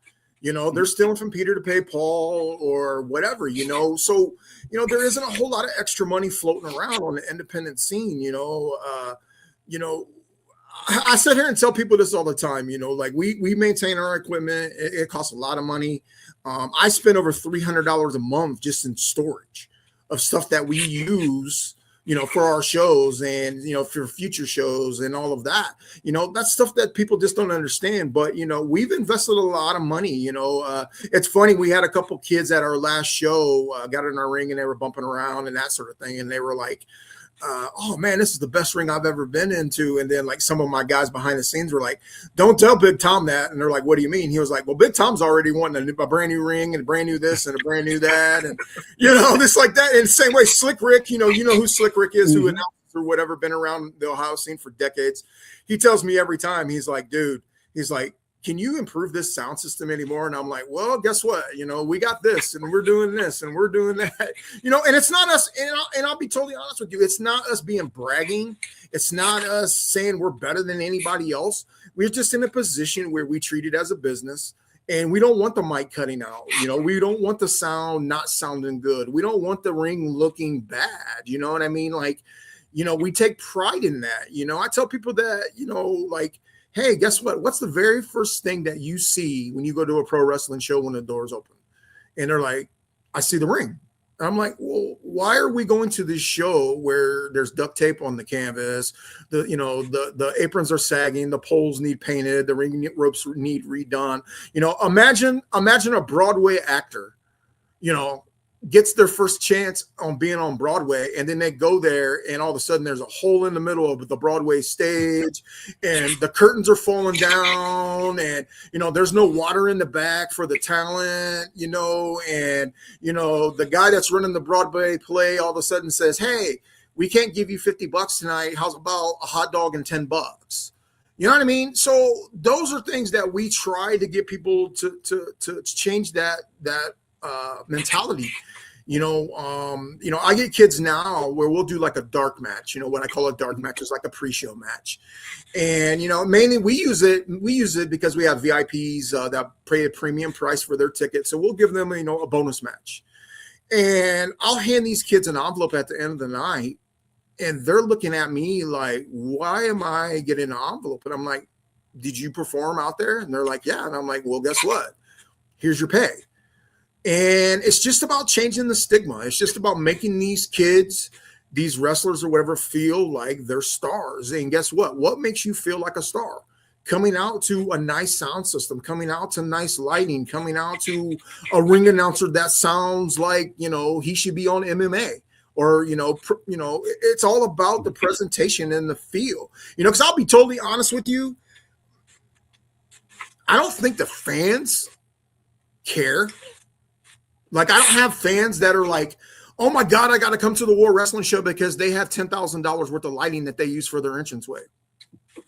S4: They're stealing from Peter to pay Paul or whatever, So, there isn't a whole lot of extra money floating around on the independent scene, I sit here and tell people this all the time, we maintain our equipment. It costs a lot of money. I spend over $300 a month just in storage of stuff that we use for our shows and, for future shows and all of that, that's stuff that people just don't understand. But, we've invested a lot of money, it's funny. We had a couple kids at our last show, got in our ring and they were bumping around and that sort of thing. And they were like, oh man, this is the best ring I've ever been into. And then like some of my guys behind the scenes were like, don't tell Big Tom that. And they're like, what do you mean? He was like, well, Big Tom's already wanting a brand new ring and a brand new this and a brand new that. And, this like that. In the same way, Slick Rick, you know who Slick Rick is, who announced or whatever, been around the Ohio scene for decades. He tells me every time, he's like, dude, can you improve this sound system anymore? And I'm like, well, guess what? We got this and we're doing this and we're doing that, and it's not us. And I'll be totally honest with you. It's not us being bragging. It's not us saying we're better than anybody else. We're just in a position where we treat it as a business and we don't want the mic cutting out. We don't want the sound not sounding good. We don't want the ring looking bad. You know what I mean? Like, we take pride in that. I tell people that, hey, guess what? What's the very first thing that you see when you go to a pro wrestling show when the doors open? And they're like, I see the ring. And I'm like, well, why are we going to this show where there's duct tape on the canvas? The aprons are sagging, the poles need painted, the ring ropes need redone. Imagine a Broadway actor gets their first chance on being on Broadway, and then they go there and all of a sudden there's a hole in the middle of the Broadway stage and the curtains are falling down and, there's no water in the back for the talent, and, the guy that's running the Broadway play all of a sudden says, hey, we can't give you $50 tonight. How's about a hot dog and $10? You know what I mean? So those are things that we try to get people to change that mentality. I get kids now where we'll do like a dark match. What I call a dark match is like a pre-show match, and mainly we use it because we have VIPs that pay a premium price for their ticket. So we'll give them a bonus match, and I'll hand these kids an envelope at the end of the night, and they're looking at me like, why am I getting an envelope? And I'm like, did you perform out there? And they're like, yeah. And I'm like, well, guess what? Here's your pay. And it's just about changing the stigma. It's just about making these kids, these wrestlers or whatever, feel like they're stars. And guess what? What makes you feel like a star? Coming out to a nice sound system, coming out to nice lighting, coming out to a ring announcer that sounds like, he should be on MMA. Or, it's all about the presentation and the feel. Because I'll be totally honest with you, I don't think the fans care. Like, I don't have fans that are like, oh my God, I got to come to the War Wrestling Show because they have $10,000 worth of lighting that they use for their entranceway.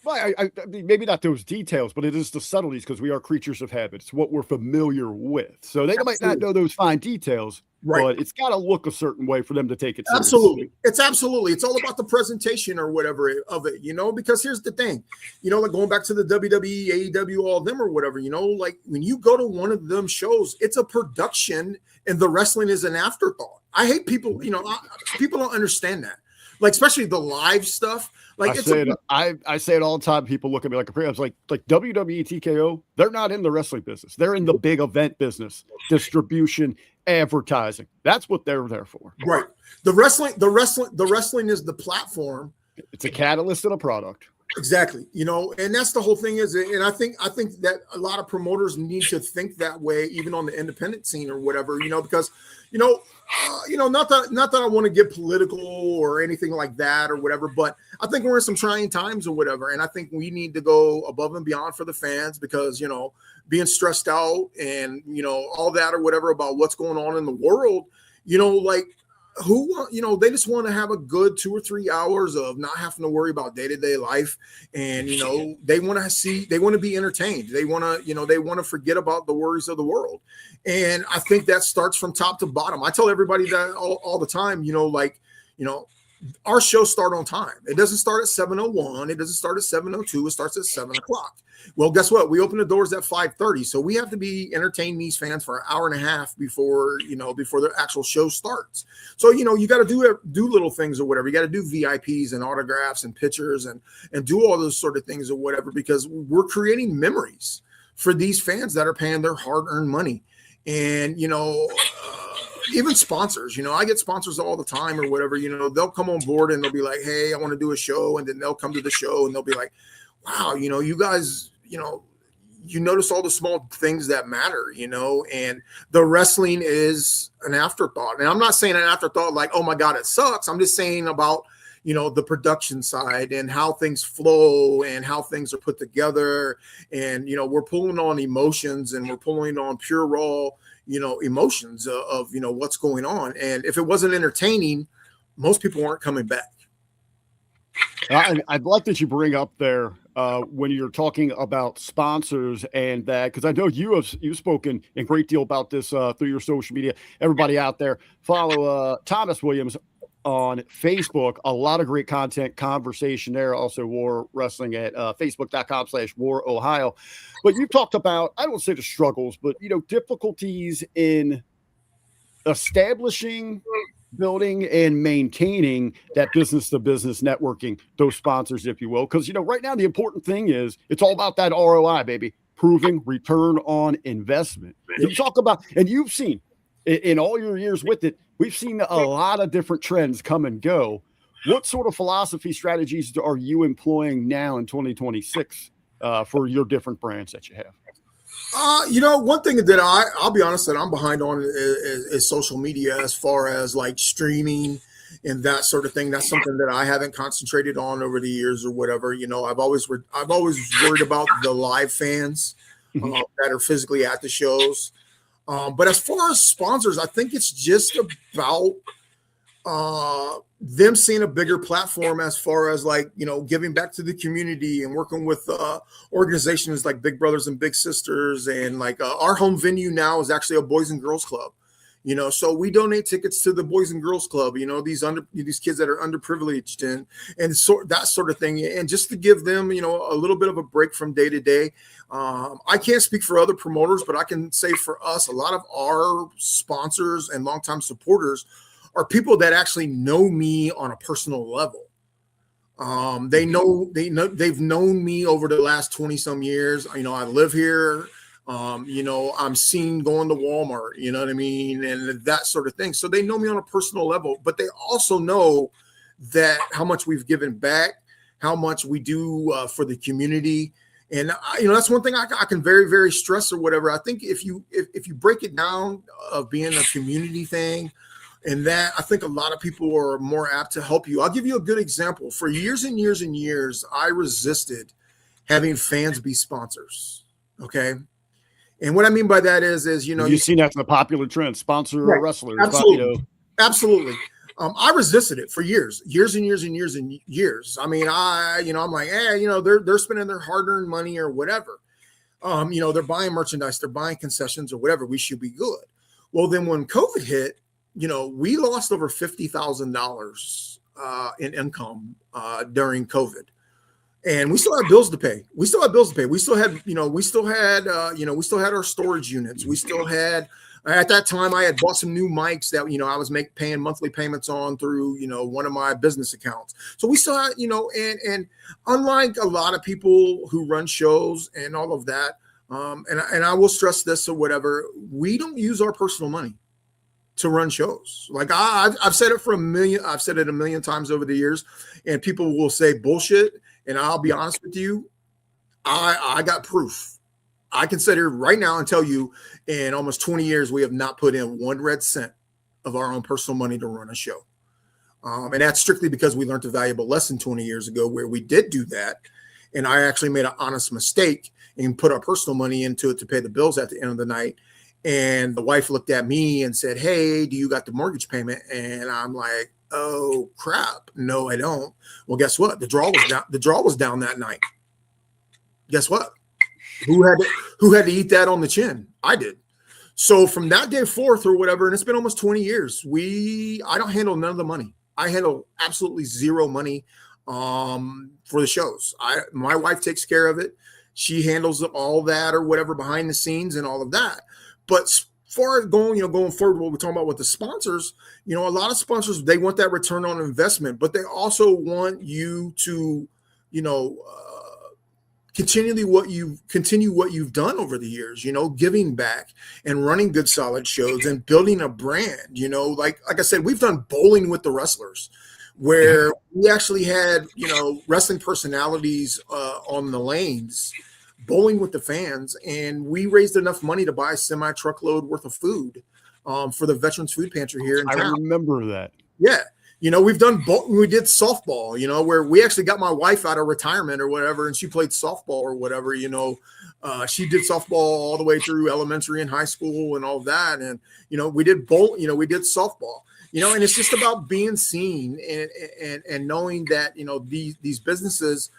S3: Well, I mean, maybe not those details, but it is the subtleties because we are creatures of habit. It's what we're familiar with. So they might not know those fine details, right, but it's got to look a certain way for them to take it seriously.
S4: Absolutely. It's all about the presentation or whatever of it, because here's the thing, like going back to the WWE, AEW, all of them or whatever, like when you go to one of them shows, it's a production and the wrestling is an afterthought. I hate people, people don't understand that. Like, especially the live stuff. Like
S3: I say it all the time. People look at me like a pre. I was like WWE, TKO. They're not in the wrestling business. They're in the big event business, distribution, advertising. That's what they're there for.
S4: Right. The wrestling is the platform.
S3: It's a catalyst and a product.
S4: Exactly. And that's the whole thing is, and I think that a lot of promoters need to think that way, even on the independent scene or whatever, because, not that I want to get political or anything like that or whatever, but I think we're in some trying times or whatever. And I think we need to go above and beyond for the fans because, being stressed out and, all that or whatever about what's going on in the world, they just want to have a good 2 or 3 hours of not having to worry about day-to-day life. And, they want to be entertained. They want to forget about the worries of the world. And I think that starts from top to bottom. I tell everybody that all the time, our shows start on time. It doesn't start at 7:01. It doesn't start at 7:02. It starts at 7 o'clock. Well, guess what? We open the doors at 5:30. So we have to be entertaining these fans for an hour and a half before the actual show starts. So, you got to do little things or whatever. You got to do VIPs and autographs and pictures and do all those sort of things or whatever, because we're creating memories for these fans that are paying their hard-earned money. And, even sponsors, I get sponsors all the time or whatever, they'll come on board and they'll be like, hey, I want to do a show. And then they'll come to the show and they'll be like, wow, you guys, you notice all the small things that matter, and the wrestling is an afterthought. And I'm not saying an afterthought like, oh my God, it sucks. I'm just saying about, the production side and how things flow and how things are put together. And, we're pulling on emotions and we're pulling on pure raw, emotions of what's going on. And if it wasn't entertaining, most people weren't coming back.
S3: I'd like that you bring up there when you're talking about sponsors and that, because I know you've spoken a great deal about this through your social media. Everybody out there, follow Thomas Williams on Facebook. A lot of great content, conversation there. Also War Wrestling at facebook.com/War Ohio. But you talked about, I don't say the struggles, but difficulties in establishing, building, and maintaining that business-to-business networking, those sponsors, if you will. Because, right now the important thing is it's all about that ROI, baby, proving return on investment. You talk about, and you've seen in all your years with it, we've seen a lot of different trends come and go. What sort of philosophy strategies are you employing now in 2026 for your different brands that you have?
S4: One thing that I'll be honest that I'm behind on is social media as far as like streaming and that sort of thing. That's something that I haven't concentrated on over the years or whatever. I've always worried about the live fans that are physically at the shows. But as far as sponsors, I think it's just about them seeing a bigger platform as far as like, giving back to the community and working with organizations like Big Brothers and Big Sisters. And like our home venue now is actually a Boys and Girls Club, so we donate tickets to the Boys and Girls Club, these kids that are underprivileged and that sort of thing. And just to give them, a little bit of a break from day to day. I can't speak for other promoters, but I can say for us, a lot of our sponsors and longtime supporters are people that actually know me on a personal level. They've known me over the last 20 some years. I live here. I'm seen going to Walmart, you know what I mean? And that sort of thing. So they know me on a personal level, but they also know that how much we've given back, how much we do for the community. And that's one thing I can very, very stress or whatever. I think if you break it down of being a community thing, and that I think a lot of people are more apt to help you. I'll give you a good example. For years and years and years, I resisted having fans be sponsors. Okay. And what I mean by that is
S3: you've seen that's the popular trend, sponsor
S4: right,
S3: wrestlers.
S4: Absolutely. Absolutely. I resisted it for years and years and years and years. I mean, I'm like, they're spending their hard-earned money or whatever. They're buying merchandise, they're buying concessions or whatever. We should be good. Well, then when COVID hit, we lost over $50,000 in income during COVID, and we still had bills to pay. We still had our storage units. We still had, at that time, I had bought some new mics that, I was paying monthly payments on through, one of my business accounts. So we still had, and unlike a lot of people who run shows and all of that, and I will stress this or whatever, we don't use our personal money to run shows. Like I've said it a million times over the years, and people will say bullshit. And I'll be honest with you, I got proof. I can sit here right now and tell you, in almost 20 years, we have not put in one red cent of our own personal money to run a show. And that's strictly because we learned a valuable lesson 20 years ago where we did do that. And I actually made an honest mistake and put our personal money into it to pay the bills at the end of the night. And the wife looked at me and said, "Hey, do you got the mortgage payment?" And I'm like, "Oh crap, no, I don't." Well, guess what? The draw was down. The draw was down that night. Guess what? Who had to eat that on the chin? I did. So from that day forth or whatever, and it's been almost 20 years, I don't handle none of the money. I handle absolutely zero money for the shows. My wife takes care of it. She handles all that or whatever behind the scenes and all of that. But as far as going forward, what we're talking about with the sponsors, a lot of sponsors, they want that return on investment, but they also want you to, continue what you've done over the years, giving back and running good, solid shows and building a brand, like I said, we've done bowling with the wrestlers where we actually had, wrestling personalities on the lanes bowling with the fans, and we raised enough money to buy a semi-truckload worth of food for the Veterans Food Pantry here in town.
S3: I remember that.
S4: Yeah. We did softball, where we actually got my wife out of retirement or whatever, and she played softball or whatever, she did softball all the way through elementary and high school and all that. And, we did we did softball, and it's just about being seen and knowing that, these businesses,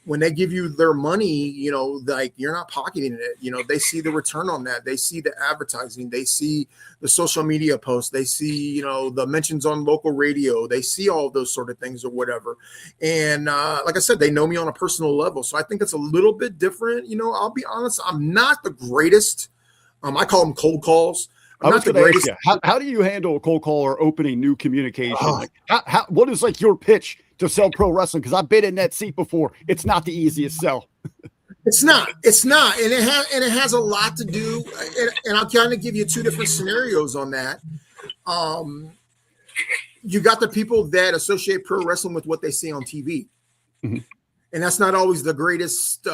S4: when they give you their money, like you're not pocketing it, they see the return on that. They see the advertising, they see the social media posts, they see, the mentions on local radio, they see all of those sort of things or whatever. And like I said, they know me on a personal level. So I think it's a little bit different. I'll be honest, I'm not the greatest. I call them cold calls.
S3: I was going to ask you, how do you handle a cold call or opening new communication? What is like your pitch to sell pro wrestling? Because I've been in that seat before. It's not the easiest sell.
S4: It's not. And it has a lot to do. And I'll kind of give you two different scenarios on that. You got the people that associate pro wrestling with what they see on TV. Mm-hmm. And that's not always the greatest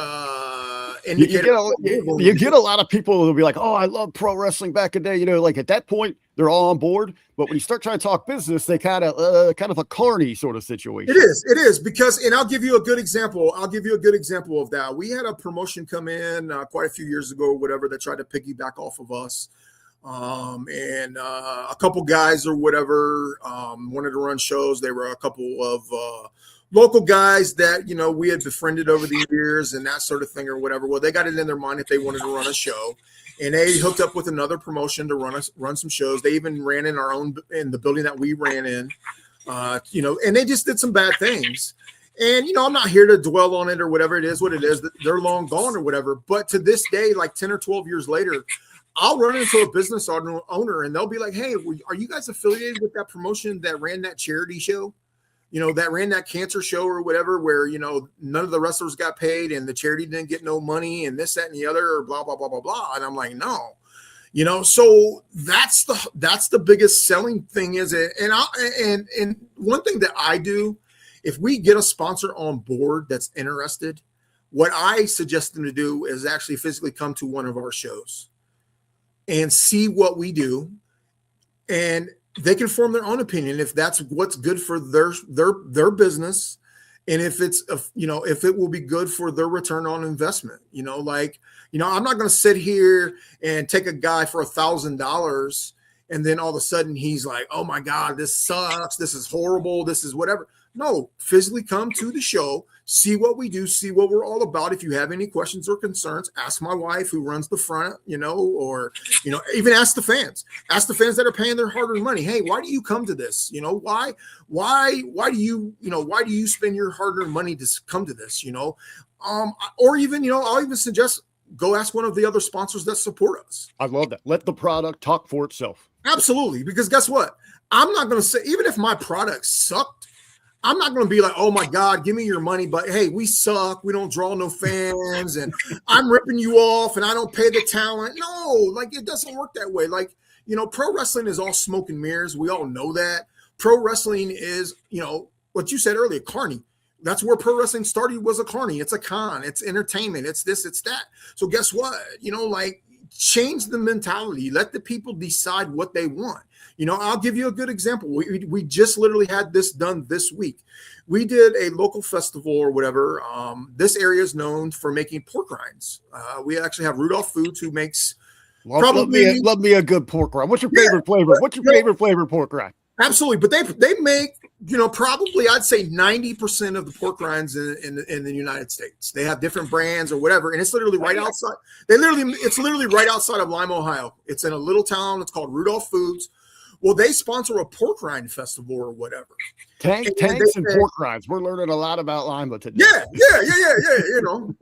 S4: indicated
S3: you get a lot of people who'll be like, oh, I love pro wrestling back in the day. You know, like at that point, they're all on board. But when you start trying to talk business, they kind of a carny sort of situation.
S4: It is because, and I'll give you a good example. Of that. We had a promotion come in quite a few years ago, or whatever, that tried to piggyback off of us. And a couple guys or whatever wanted to run shows. They were a couple of local guys that, you know, we had befriended over the years and that sort of thing or whatever. Well, they got it in their mind that they wanted to run a show, and they hooked up with another promotion to run some shows. They even ran in the building that we ran in, you know, and they just did some bad things. And, you know, I'm not here to dwell on it or whatever. It is what it is. They're long gone or whatever. But to this day, like 10 or 12 years later, I'll run into a business owner and they'll be like, hey, are you guys affiliated with that promotion that ran that charity show? You know, that ran that cancer show or whatever, where, you know, none of the wrestlers got paid and the charity didn't get no money and this, that, and the other, or blah, blah, blah, blah, blah. And I'm like, no, you know, so that's the biggest selling thing is it. And one thing that I do, if we get a sponsor on board that's interested, what I suggest them to do is actually physically come to one of our shows and see what we do, and they can form their own opinion if that's what's good for their business, and if it's, you know, if it will be good for their return on investment. You know, like, you know, I'm not going to sit here and take a guy for $1,000 and then all of a sudden he's like, oh my God, this sucks, this is horrible, this is whatever. No, physically come to the show, see what we do, see what we're all about. If you have any questions or concerns, ask my wife who runs the front, you know, or, you know, even ask the fans that are paying their hard-earned money. Hey, why do you come to this? You know, why do you spend your hard-earned money to come to this, you know? Or even, you know, I'll even suggest go ask one of the other sponsors that support us.
S3: I love that. Let the product talk for itself.
S4: Absolutely. Because guess what? I'm not going to say, even if my product sucked, I'm not going to be like, oh my God, give me your money. But hey, we suck. We don't draw no fans and I'm ripping you off and I don't pay the talent. No, like it doesn't work that way. Like, you know, pro wrestling is all smoke and mirrors. We all know that. Pro wrestling is, you know, what you said earlier, carny. That's where pro wrestling started, was a carny. It's a con. It's entertainment. It's this, it's that. So guess what? You know, like, change the mentality. Let the people decide what they want. You know, I'll give you a good example. We just literally had this done this week. We did a local festival or whatever. This area is known for making pork rinds. We actually have Rudolph Foods, who makes
S3: love me a good pork rind. What's your favorite flavor? What's your favorite flavor pork rind?
S4: Absolutely. But they make, you know, probably I'd say 90% of the pork rinds in the United States. They have different brands or whatever. And it's literally right outside. It's literally right outside of Lima, Ohio. It's in a little town. It's called Rudolph Foods. Well, they sponsor a pork rind festival or whatever.
S3: Tanks and pork rinds. We're learning a lot about Lima today.
S4: Yeah. You know,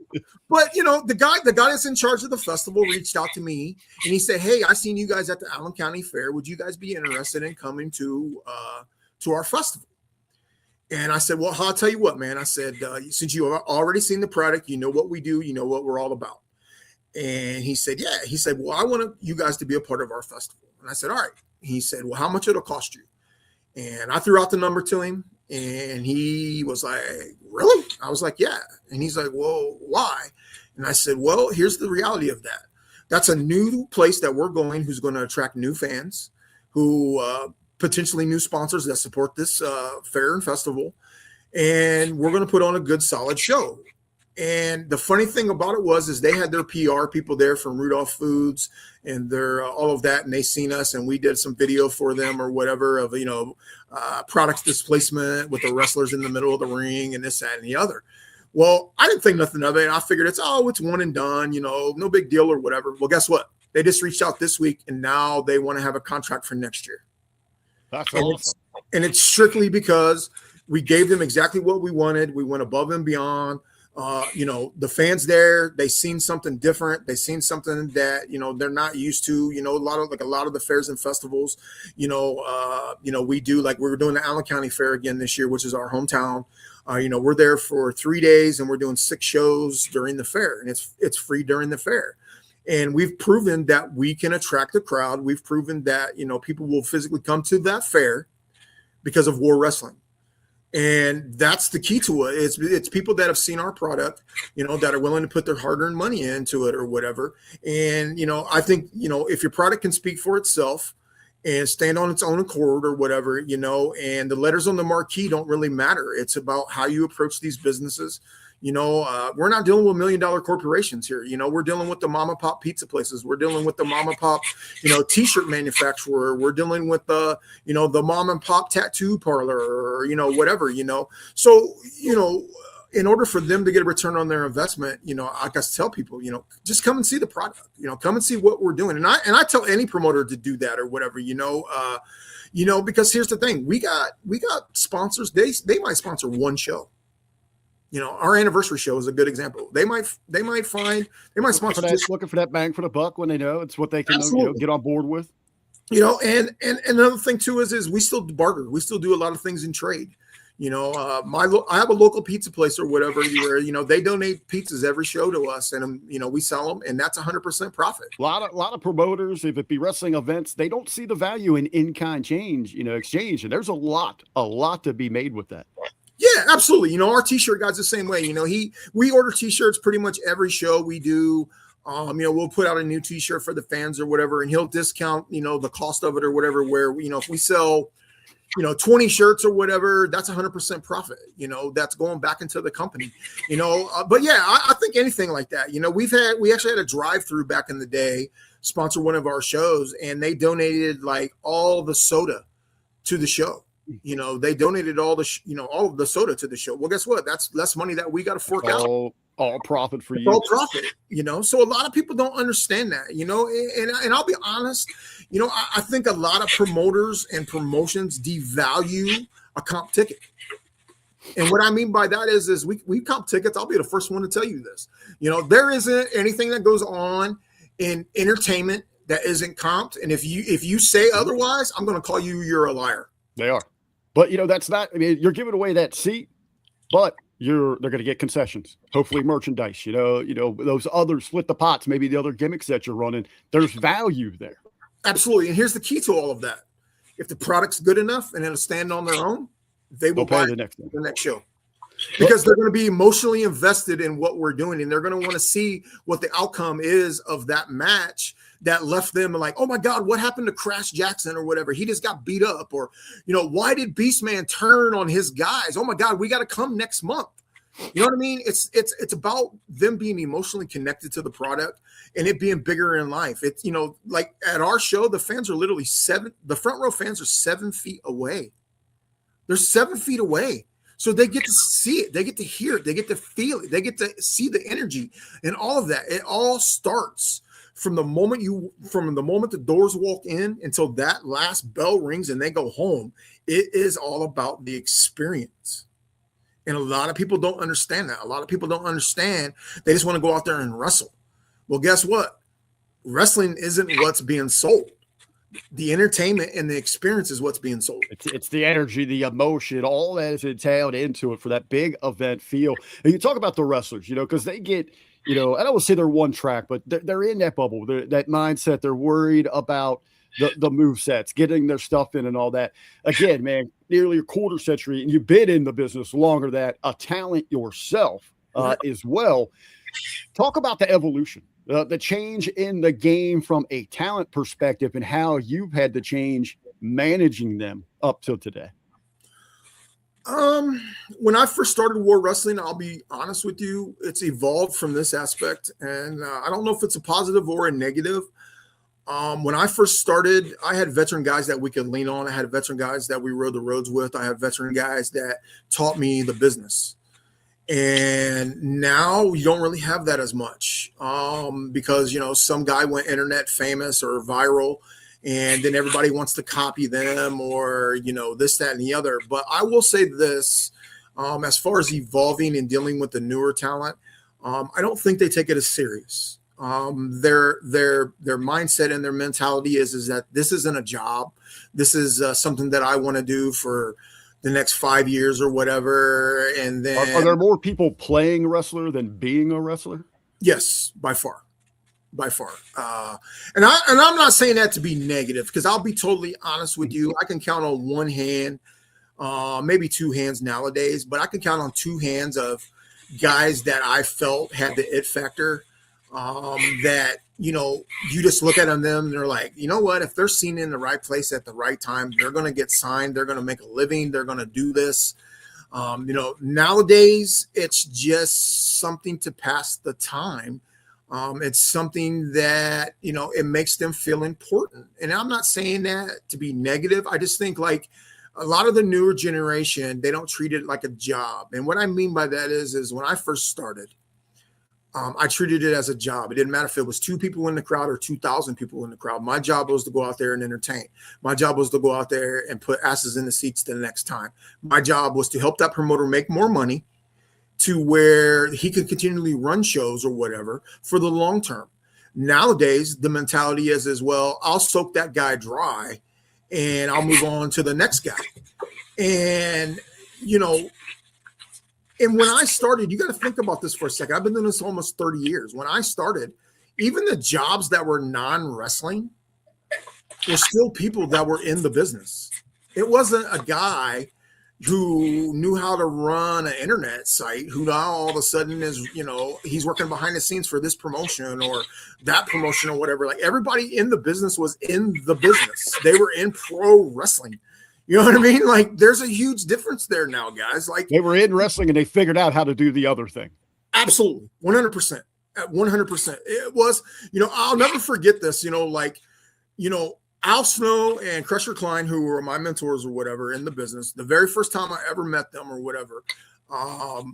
S4: but you know, the guy that's in charge of the festival reached out to me and he said, "Hey, I seen you guys at the Allen County Fair. Would you guys be interested in coming to our festival?" And I said, "Well, I'll tell you what, man." I said, "Since you have already seen the product, you know what we do, you know what we're all about." And he said, "Yeah." He said, "Well, I want you guys to be a part of our festival." And I said, "All right." He said, "Well, how much it'll cost you?" And I threw out the number to him and he was like, "Really?" I was like, "Yeah." And he's like, "Well, why?" And I said, "Well, here's the reality of that. That's a new place that we're going, who's going to attract new fans, who potentially new sponsors that support this fair and festival. And we're going to put on a good, solid show." And the funny thing about it is they had their PR people there from Rudolph Foods and their all of that, and they seen us, and we did some video for them or whatever of, you know, product displacement with the wrestlers in the middle of the ring and this, that, and the other. Well, I didn't think nothing of it. I figured it's one and done, you know, no big deal or whatever. Well, guess what? They just reached out this week, and now they want to have a contract for next year.
S3: That's awesome.
S4: And it's strictly because we gave them exactly what we wanted. We went above and beyond. You know, the fans there, they seen something different. They seen something that, you know, they're not used to. You know, a lot of the fairs and festivals, you know, we do, like we're doing the Allen County Fair again this year, which is our hometown. You know, we're there for 3 days and we're doing 6 shows during the fair, and it's free during the fair. And we've proven that we can attract the crowd. We've proven that, you know, people will physically come to that fair because of War Wrestling. And that's the key to it. It's people that have seen our product, that are willing to put their hard-earned money into it or whatever. And, I think, if your product can speak for itself and stand on its own accord or whatever, and the letters on the marquee don't really matter. It's about how you approach these businesses. We're not dealing with $1 million corporations here. We're dealing with the mom and pop pizza places. We're dealing with the mom and pop, t-shirt manufacturer. We're dealing with the mom and pop tattoo parlor or, whatever, So, in order for them to get a return on their investment, I guess tell people, just come and see the product, come and see what we're doing. And I tell any promoter to do that or whatever, because here's the thing, we got sponsors. They might sponsor one show. Our anniversary show is a good example. They might sponsor
S3: just looking for that bang for the buck when they know it's what they can get on board with.
S4: And another thing too is we still barter. We still do a lot of things in trade. I have a local pizza place or whatever where they donate pizzas every show to us, and we sell them, and that's 100% profit.
S3: A lot of promoters, if it be wrestling events, they don't see the value in in-kind exchange, and there's a lot to be made with that.
S4: Yeah, absolutely. Our t-shirt guy's the same way. We order t-shirts pretty much every show we do. We'll put out a new t-shirt for the fans or whatever, and he'll discount, the cost of it or whatever, where, if we sell, 20 shirts or whatever, that's 100% profit, that's going back into the company, but yeah, I think anything like that, we actually had a drive-through back in the day sponsor one of our shows, and they donated like all the soda to the show. They donated all of the soda to the show. Well, guess what? That's less money that we got to fork out.
S3: All profit for you.
S4: All profit, So a lot of people don't understand that, and I'll be honest, I think a lot of promoters and promotions devalue a comp ticket. And what I mean by that is we comp tickets. I'll be the first one to tell you this. There isn't anything that goes on in entertainment that isn't comped. And if you say otherwise, I'm going to call you're a liar.
S3: They are. But, that's not – I mean, you're giving away that seat, but they're going to get concessions, hopefully merchandise, those other split the pots, maybe the other gimmicks that you're running. There's value there.
S4: Absolutely. And here's the key to all of that. If the product's good enough and it'll stand on their own, they will buy the next show. Because they're going to be emotionally invested in what we're doing, and they're going to want to see what the outcome is of that match that left them like, oh my God, what happened to Crash Jackson or whatever? He just got beat up, or, why did Beastman turn on his guys? Oh my God, we got to come next month. You know what I mean? It's about them being emotionally connected to the product and it being bigger in life. It's, like at our show, the fans are literally the front row fans are 7 feet away. They're 7 feet away. So they get to see it. They get to hear it. They get to feel it. They get to see the energy and all of that. It all starts from the moment the doors walk in until that last bell rings and they go home. It is all about the experience. And a lot of people don't understand that. A lot of people don't understand. They just want to go out there and wrestle. Well, guess what? Wrestling isn't what's being sold. The entertainment and the experience is what's being sold.
S3: It's the energy, the emotion, all that is entailed into it for that big event feel. And you talk about the wrestlers, because they get, I don't want to say they're one track, but they're in that bubble, that mindset. They're worried about the move sets, getting their stuff in and all that. Again, man, nearly a quarter century, and you've been in the business longer than a talent yourself as well. Talk about the evolution. The change in the game from a talent perspective and how you've had to change managing them up till today.
S4: When I first started War Wrestling, I'll be honest with you, it's evolved from this aspect. And I don't know if it's a positive or a negative. When I first started, I had veteran guys that we could lean on. I had veteran guys that we rode the roads with. I had veteran guys that taught me the business. And now you don't really have that as much because, some guy went internet famous or viral and then everybody wants to copy them or, this, that, and the other. But I will say this, as far as evolving and dealing with the newer talent, I don't think they take it as serious. Their mindset and their mentality is that this isn't a job. This is something that I want to do for the next 5 years or whatever. And then
S3: are there more people playing wrestler than being a wrestler?
S4: Yes, by far. And I'm not saying that to be negative, because I'll be totally honest with you. I can count on one hand maybe two hands nowadays, but I can count on two hands of guys that I felt had the it factor. That, you know, you just look at them, and they're like, you know what, if they're seen in the right place at the right time, they're going to get signed. They're going to make a living. They're going to do this. You know, nowadays it's just something to pass the time. It's something that, you know, it makes them feel important. And I'm not saying that to be negative. I just think like a lot of the newer generation, they don't treat it like a job. And what I mean by that is when I first started, I treated it as a job. It didn't matter if it was 2 people in the crowd or 2,000 people in the crowd. My job was to go out there and entertain. My job was to go out there and put asses in the seats the next time. My job was to help that promoter make more money to where he could continually run shows or whatever for the long term. Nowadays, the mentality is well, I'll soak that guy dry and I'll move on to the next guy. And, you know, and when I started, you got to think about this for a second. I've been doing this almost 30 years. When I started, even the jobs that were non-wrestling were still people that were in the business. It wasn't a guy who knew how to run an internet site who now all of a sudden is, you know, he's working behind the scenes for this promotion or that promotion or whatever. Like everybody in the business was in the business. They were in pro wrestling. You know what I mean? Like there's a huge difference there now, guys. Like
S3: they were in wrestling and they figured out how to do the other thing.
S4: Absolutely. 100%. 100%. It was, you know, I'll never forget this, you know, like, you know, Al Snow and Crusher Klein, who were my mentors or whatever in the business, the very first time I ever met them or whatever,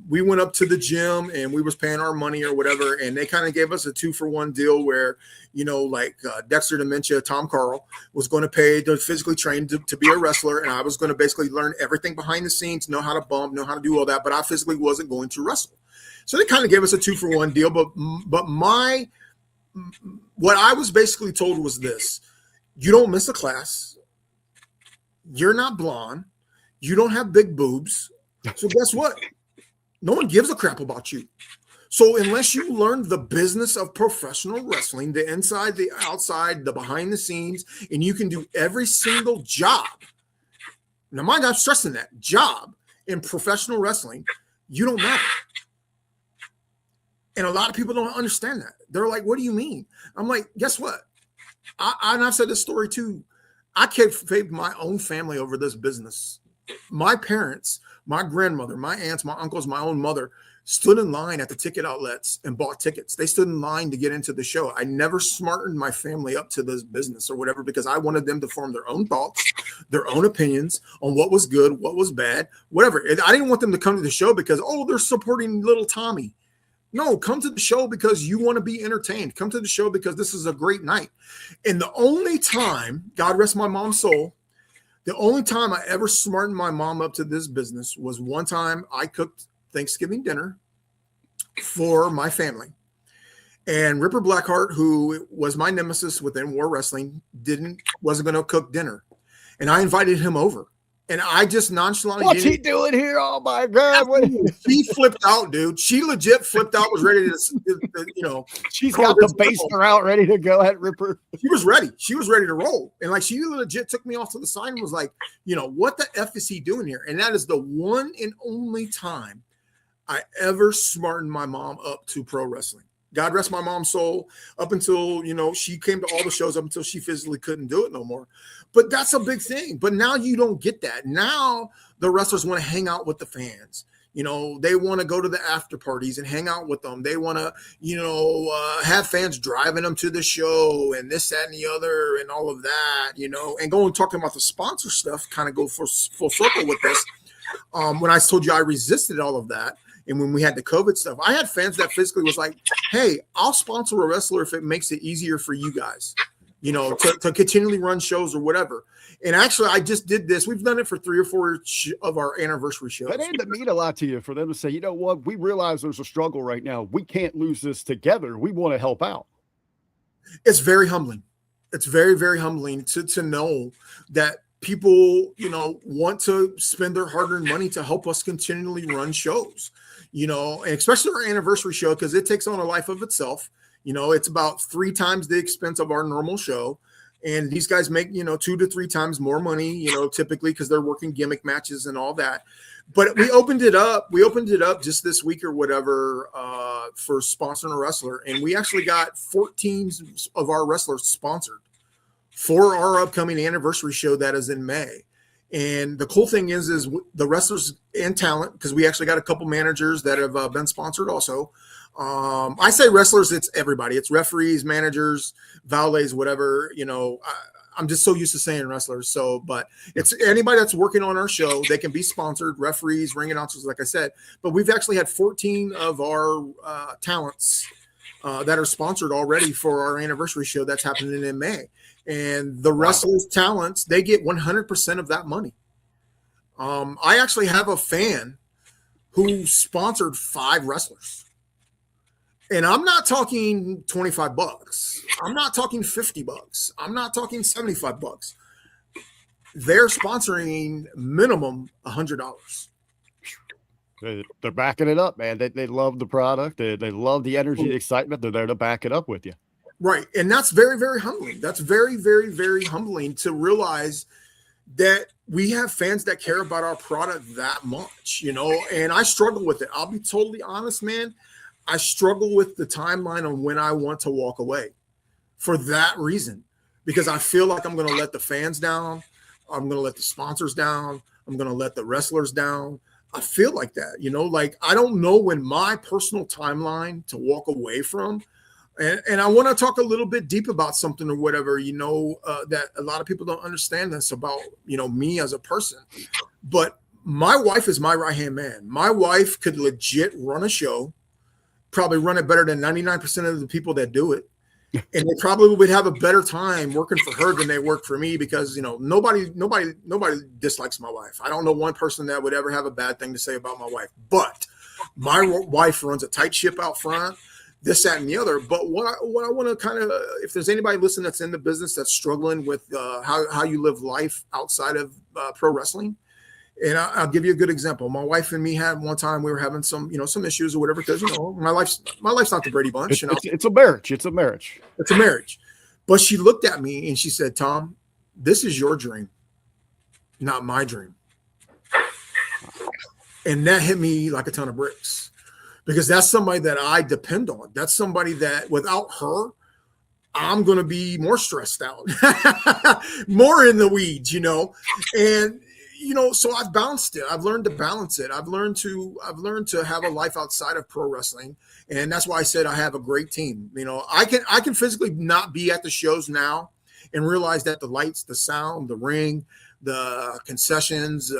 S4: we went up to the gym and we was paying our money or whatever. And they kind of gave us a 2-for-1 deal where, you know, like Dexter Dementia, Tom Carl was going to pay to physically train to be a wrestler. And I was going to basically learn everything behind the scenes, know how to bump, know how to do all that. But I physically wasn't going to wrestle. So they kind of gave us a 2-for-1 deal. But what I was basically told was this: you don't miss a class. You're not blonde. You don't have big boobs. So guess what? No one gives a crap about you. So unless you learn the business of professional wrestling, the inside, the outside, the behind the scenes, and you can do every single job. Now, mind, I'm stressing that job in professional wrestling, you don't matter. And a lot of people don't understand that. They're like, what do you mean? I'm like, guess what? I've said this story too. I saved my own family over this business. My parents, my grandmother, my aunts, my uncles, my own mother stood in line at the ticket outlets and bought tickets. They stood in line to get into the show. I never smartened my family up to this business or whatever because I wanted them to form their own thoughts, their own opinions on what was good, what was bad, whatever. I didn't want them to come to the show because, oh, they're supporting little Tommy. No, come to the show because you want to be entertained. Come to the show because this is a great night. And the only time, God rest my mom's soul, the only time I ever smartened my mom up to this business was one time I cooked Thanksgiving dinner for my family. And Ripper Blackheart, who was my nemesis within War Wrestling, wasn't going to cook dinner. And I invited him over. And I just nonchalantly.
S3: What's he doing here? Oh my God.
S4: She flipped out, dude. She legit flipped out, was ready to, you know.
S3: She's got the baster out ready to go at Ripper.
S4: She was ready. She was ready to roll. And like, she legit took me off to the side and was like, you know, what the F is he doing here? And that is the one and only time I ever smartened my mom up to pro wrestling. God rest my mom's soul, up until, you know, she came to all the shows up until she physically couldn't do it no more. But that's a big thing. But now you don't get that. Now the wrestlers want to hang out with the fans. You know, they want to go to the after parties and hang out with them. They want to, you know, have fans driving them to the show and this, that, and the other and all of that, you know, and going talking about the sponsor stuff, kind of go full circle with this. When I told you I resisted all of that, and when we had the COVID stuff, I had fans that physically was like, hey, I'll sponsor a wrestler if it makes it easier for you guys, you know, to continually run shows or whatever. And actually, I just did this. We've done it for 3 or 4 of our anniversary shows.
S3: That ain't mean a lot to you for them to say, you know what, we realize there's a struggle right now. We can't lose this together. We want to help out.
S4: It's very humbling. It's very, very humbling to know that people, you know, want to spend their hard-earned money to help us continually run shows. You know, and especially our anniversary show, because it takes on a life of itself. You know, it's about 3 times the expense of our normal show. And these guys make, 2 to 3 times more money, typically because they're working gimmick matches and all that. But we opened it up just this week or whatever for sponsoring a wrestler. And we actually got 14 of our wrestlers sponsored for our upcoming anniversary show that is in May. And the cool thing is the wrestlers and talent, because we actually got a couple managers that have been sponsored also. I say wrestlers, it's everybody. It's referees, managers, valets, whatever, I'm just so used to saying wrestlers. So, but it's anybody that's working on our show, they can be sponsored, referees, ring announcers, like I said. But we've actually had 14 of our talents that are sponsored already for our anniversary show that's happening in May. And the wrestlers' talents, they get 100% of that money. I actually have a fan who sponsored 5 wrestlers. And I'm not talking $25. I'm not talking $50. I'm not talking $75. They're sponsoring minimum $100.
S3: They're backing it up, man. They love the product. They love the energy, the excitement. They're there to back it up with you.
S4: Right. And that's very, very humbling. That's very, very, very humbling to realize that we have fans that care about our product that much, and I struggle with it. I'll be totally honest, man. I struggle with the timeline on when I want to walk away for that reason, because I feel like I'm going to let the fans down. I'm going to let the sponsors down. I'm going to let the wrestlers down. I feel like that, like I don't know when my personal timeline to walk away from. And I want to talk a little bit deep about something or whatever, that a lot of people don't understand this about, me as a person. But my wife is my right-hand man. My wife could legit run a show, probably run it better than 99% of the people that do it. And they probably would have a better time working for her than they work for me because, nobody dislikes my wife. I don't know one person that would ever have a bad thing to say about my wife. But my wife runs a tight ship out front, this, that, and the other. But what I want to kind of, if there's anybody listening that's in the business that's struggling with how you live life outside of pro wrestling, and I'll give you a good example. My wife and me had one time we were having some issues or whatever because my life's not the Brady Bunch.
S3: It's a marriage. It's a marriage.
S4: It's a marriage. But she looked at me and she said, "Tom, this is your dream, not my dream." And that hit me like a ton of bricks because that's somebody that I depend on. That's somebody that without her, I'm going to be more stressed out, more in the weeds, and. So I've balanced it. I've learned to balance it. I've learned to have a life outside of pro wrestling. And that's why I said I have a great team. I can physically not be at the shows now and realize that the lights, the sound, the ring, the concessions,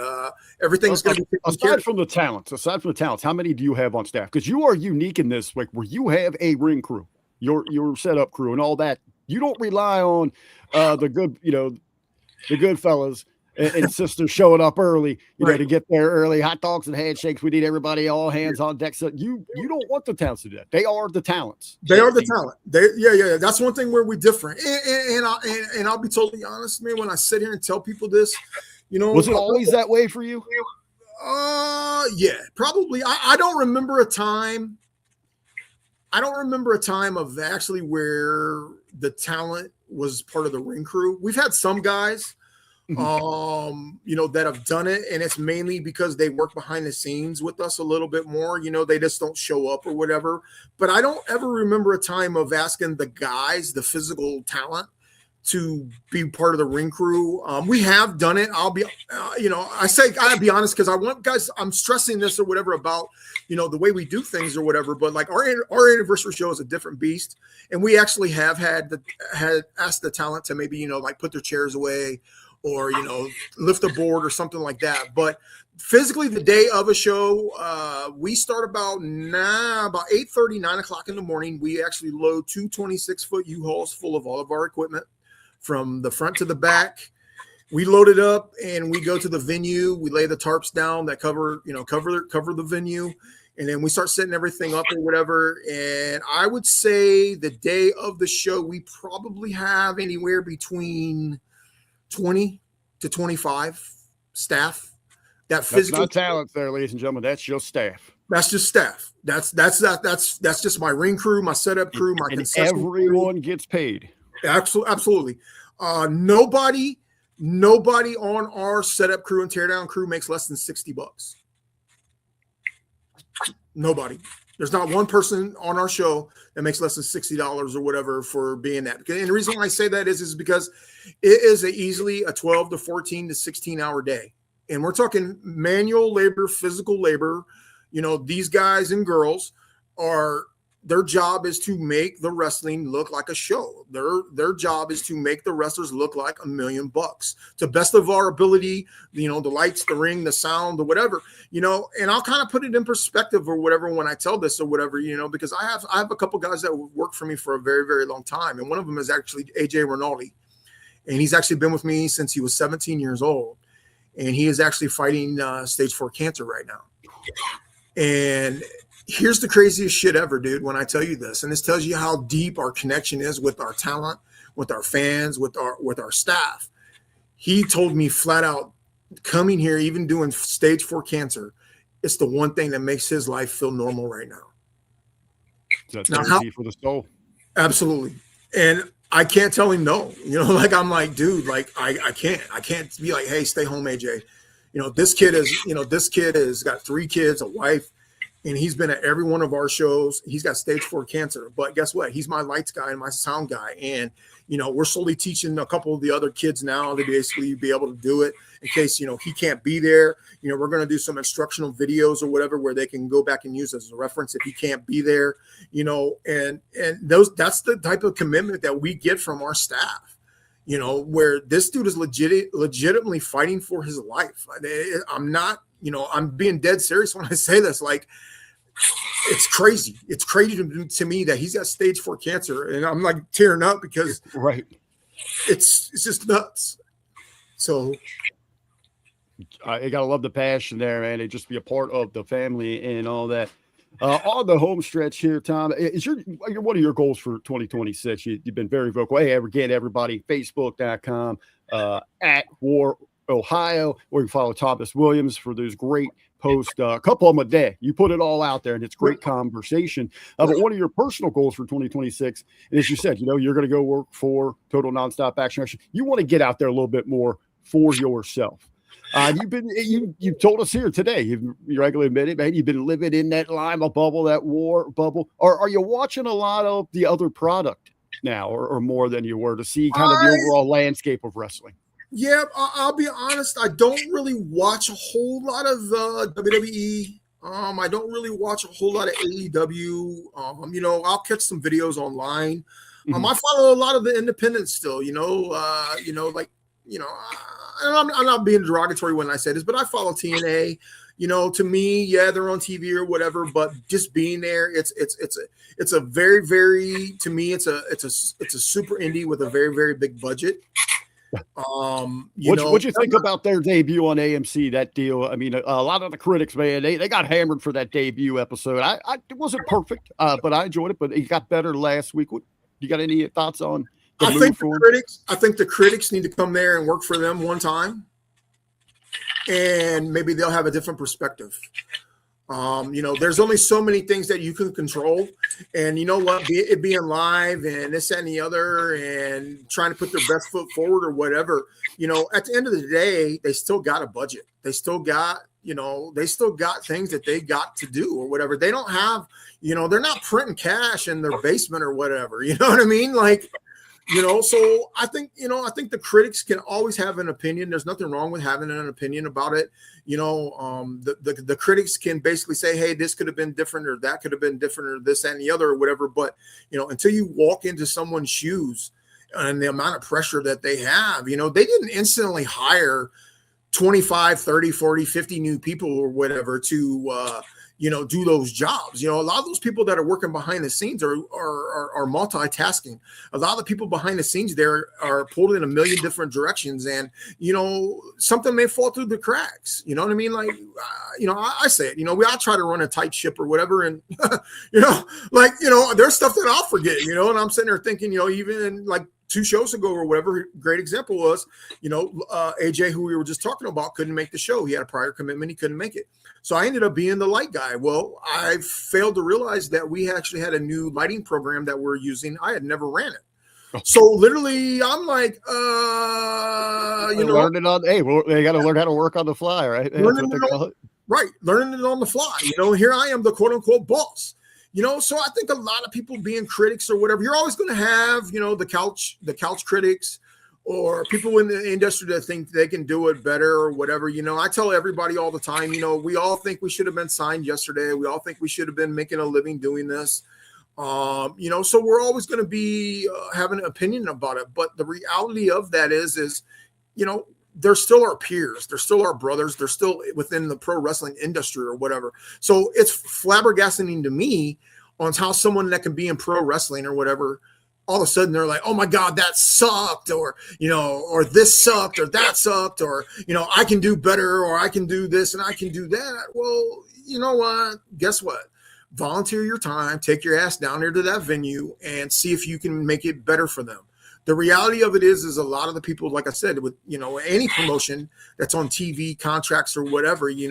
S4: everything's going to be
S3: aside from the talents. How many do you have on staff? Because you are unique in this, like where you have a ring crew, your setup crew and all that. You don't rely on the good fellas and sisters showing up early, to get there early, hot dogs and handshakes. We need everybody, all hands on deck. So you don't want the talents to do that. They are the talents.
S4: They are the talent. Yeah. That's one thing where we're different. And I'll be totally honest, man, when I sit here and tell people this,
S3: was it always that way for you?
S4: Yeah, probably. I don't remember a time. Of actually where the talent was part of the ring crew. We've had some guys that have done it, and it's mainly because they work behind the scenes with us a little bit more. They just don't show up or whatever. But I don't ever remember a time of asking the guys, the physical talent, to be part of the ring crew. We have done it. I'll be, I'll be honest because I want guys. I'm stressing this or whatever about the way we do things or whatever. But like our anniversary show is a different beast, and we actually have had asked the talent to maybe like put their chairs away. Or, lift a board or something like that. But physically, the day of a show, we start about 8:30, 9 o'clock in the morning. We actually load 2 26-foot U-Hauls full of all of our equipment from the front to the back. We load it up and we go to the venue. We lay the tarps down that cover the venue. And then we start setting everything up or whatever. And I would say the day of the show, we probably have anywhere between 20 to 25 staff. That's
S3: not talent there, ladies and gentlemen. That's just staff.
S4: That's just staff. That's just my ring crew, my setup crew, my concession
S3: everyone
S4: crew.
S3: Gets paid.
S4: Absolutely. Nobody on our setup crew and teardown crew makes less than $60. Nobody. There's not one person on our show that makes less than $60 or whatever for being that. And the reason why I say that is because it is easily a 12 to 14 to 16 hour day. And we're talking manual labor, physical labor. You know, these guys and girls their job is to make the wrestling look like a show. Their job is to make the wrestlers look like $1 million to best of our ability, you know, the lights, the ring, the sound, the whatever, you know, and I'll kind of put it in perspective or whatever when I tell this or whatever, you know, because I have a couple guys that work for me for a very, very long time. And one of them is actually AJ Rinaldi. And he's actually been with me since he was 17 years old. And he is actually fighting stage 4 cancer right now. And here's the craziest shit ever, dude, when I tell you this. And this tells you how deep our connection is with our talent, with our fans, with our staff. He told me flat out, coming here, even doing stage 4 cancer, it's the one thing that makes his life feel normal right now.
S3: That's therapy for the soul.
S4: Absolutely. And I can't tell him no. You know, like I'm like, dude, like I can't be like, hey, stay home, AJ. You know, this kid has got 3 kids, a wife. And he's been at every one of our shows. He's got stage 4 cancer. But guess what? He's my lights guy and my sound guy. And, you know, we're slowly teaching a couple of the other kids now to basically be able to do it in case, you know, he can't be there. You know, we're going to do some instructional videos or whatever where they can go back and use as a reference if he can't be there, you know, and that's the type of commitment that we get from our staff, you know, where this dude is legitimately fighting for his life. I'm not, you know, I'm being dead serious when I say this. Like, it's crazy. It's crazy to me that he's got stage 4 cancer, and I'm like tearing up because
S3: right.
S4: It's just nuts. So
S3: I gotta love the passion there, man. And just be a part of the family and all that. On the home stretch here, Tom, is one of your goals for 2026? You've been very vocal. Hey, again, everybody, Facebook.com at War Ohio, or you follow Thomas Williams for those great posts, a couple of them a day. You put it all out there, and it's great conversation. But one of your personal goals for 2026, and as you said, you know, you're going to go work for Total Nonstop Action. You want to get out there a little bit more for yourself. You told us here today, you regularly admitted, man, you've been living in that Lima bubble, that war bubble. Are you watching a lot of the other product now, or more than you were, to see kind of the overall landscape of wrestling?
S4: Yeah, I'll be honest. I don't really watch a whole lot of WWE. I don't really watch a whole lot of AEW. You know, I'll catch some videos online. I follow a lot of the independents still. You know, like, you know, I'm not being derogatory when I say this, but I follow TNA. You know, to me, yeah, they're on TV or whatever, but just being there, it's a very, very, to me, it's a super indie with a very, very big budget.
S3: What'd you think about their debut on AMC? That deal. I mean, a lot of the critics, man, they got hammered for that debut episode. It wasn't perfect, but I enjoyed it. But it got better last week. You got any thoughts on? I think
S4: the critics need to come there and work for them one time, and maybe they'll have a different perspective. You know, there's only so many things that you can control, and you know what, it being live and this and the other and trying to put their best foot forward or whatever, you know, at the end of the day, they still got a budget. They still got, you know, things that they got to do or whatever. They don't have, you know, they're not printing cash in their basement or whatever, you know what I mean? Like, you know, so I think the critics can always have an opinion. There's nothing wrong with having an opinion about it. You know, the critics can basically say, hey, this could have been different or that could have been different or this and the other or whatever. But, you know, until you walk into someone's shoes and the amount of pressure that they have, you know, they didn't instantly hire 25, 30, 40, 50 new people or whatever to, you know, do those jobs. You know, a lot of those people that are working behind the scenes are multitasking. A lot of the people behind the scenes there are pulled in a million different directions, and you know, something may fall through the cracks. You know what I mean? Like, you know, I say it. You know, we all try to run a tight ship or whatever, and you know, like, you know, there's stuff that I'll forget. You know, and I'm sitting there thinking, you know, even like 2 shows ago or whatever, great example was, you know, AJ, who we were just talking about, couldn't make the show. He had a prior commitment. He couldn't make it. So I ended up being the light guy. Well, I failed to realize that we actually had a new lighting program that we're using. I had never ran it. So literally, I'm like,
S3: learning on. Hey, well, they got to learn how to work on the fly, right? That's what they call it.
S4: Right, learning it on the fly. Here I am, the quote unquote boss. So I think a lot of people being critics or whatever, you're always going to have, the couch critics or people in the industry that think they can do it better or whatever. I tell everybody all the time, we all think we should have been signed yesterday. We all think we should have been making a living doing this. So we're always going to be having an opinion about it. But the reality of that is, they're still our peers. They're still our brothers. They're still within the pro wrestling industry or whatever. So it's flabbergasting to me on how someone that can be in pro wrestling or whatever, all of a sudden they're like, oh my God, that sucked, or, or this sucked, or that sucked, or, I can do better, or I can do this and I can do that. Well, you know what? Guess what? Volunteer your time, take your ass down there to that venue and see if you can make it better for them. The reality of it is a lot of the people, like I said, with, any promotion that's on TV, contracts or whatever, they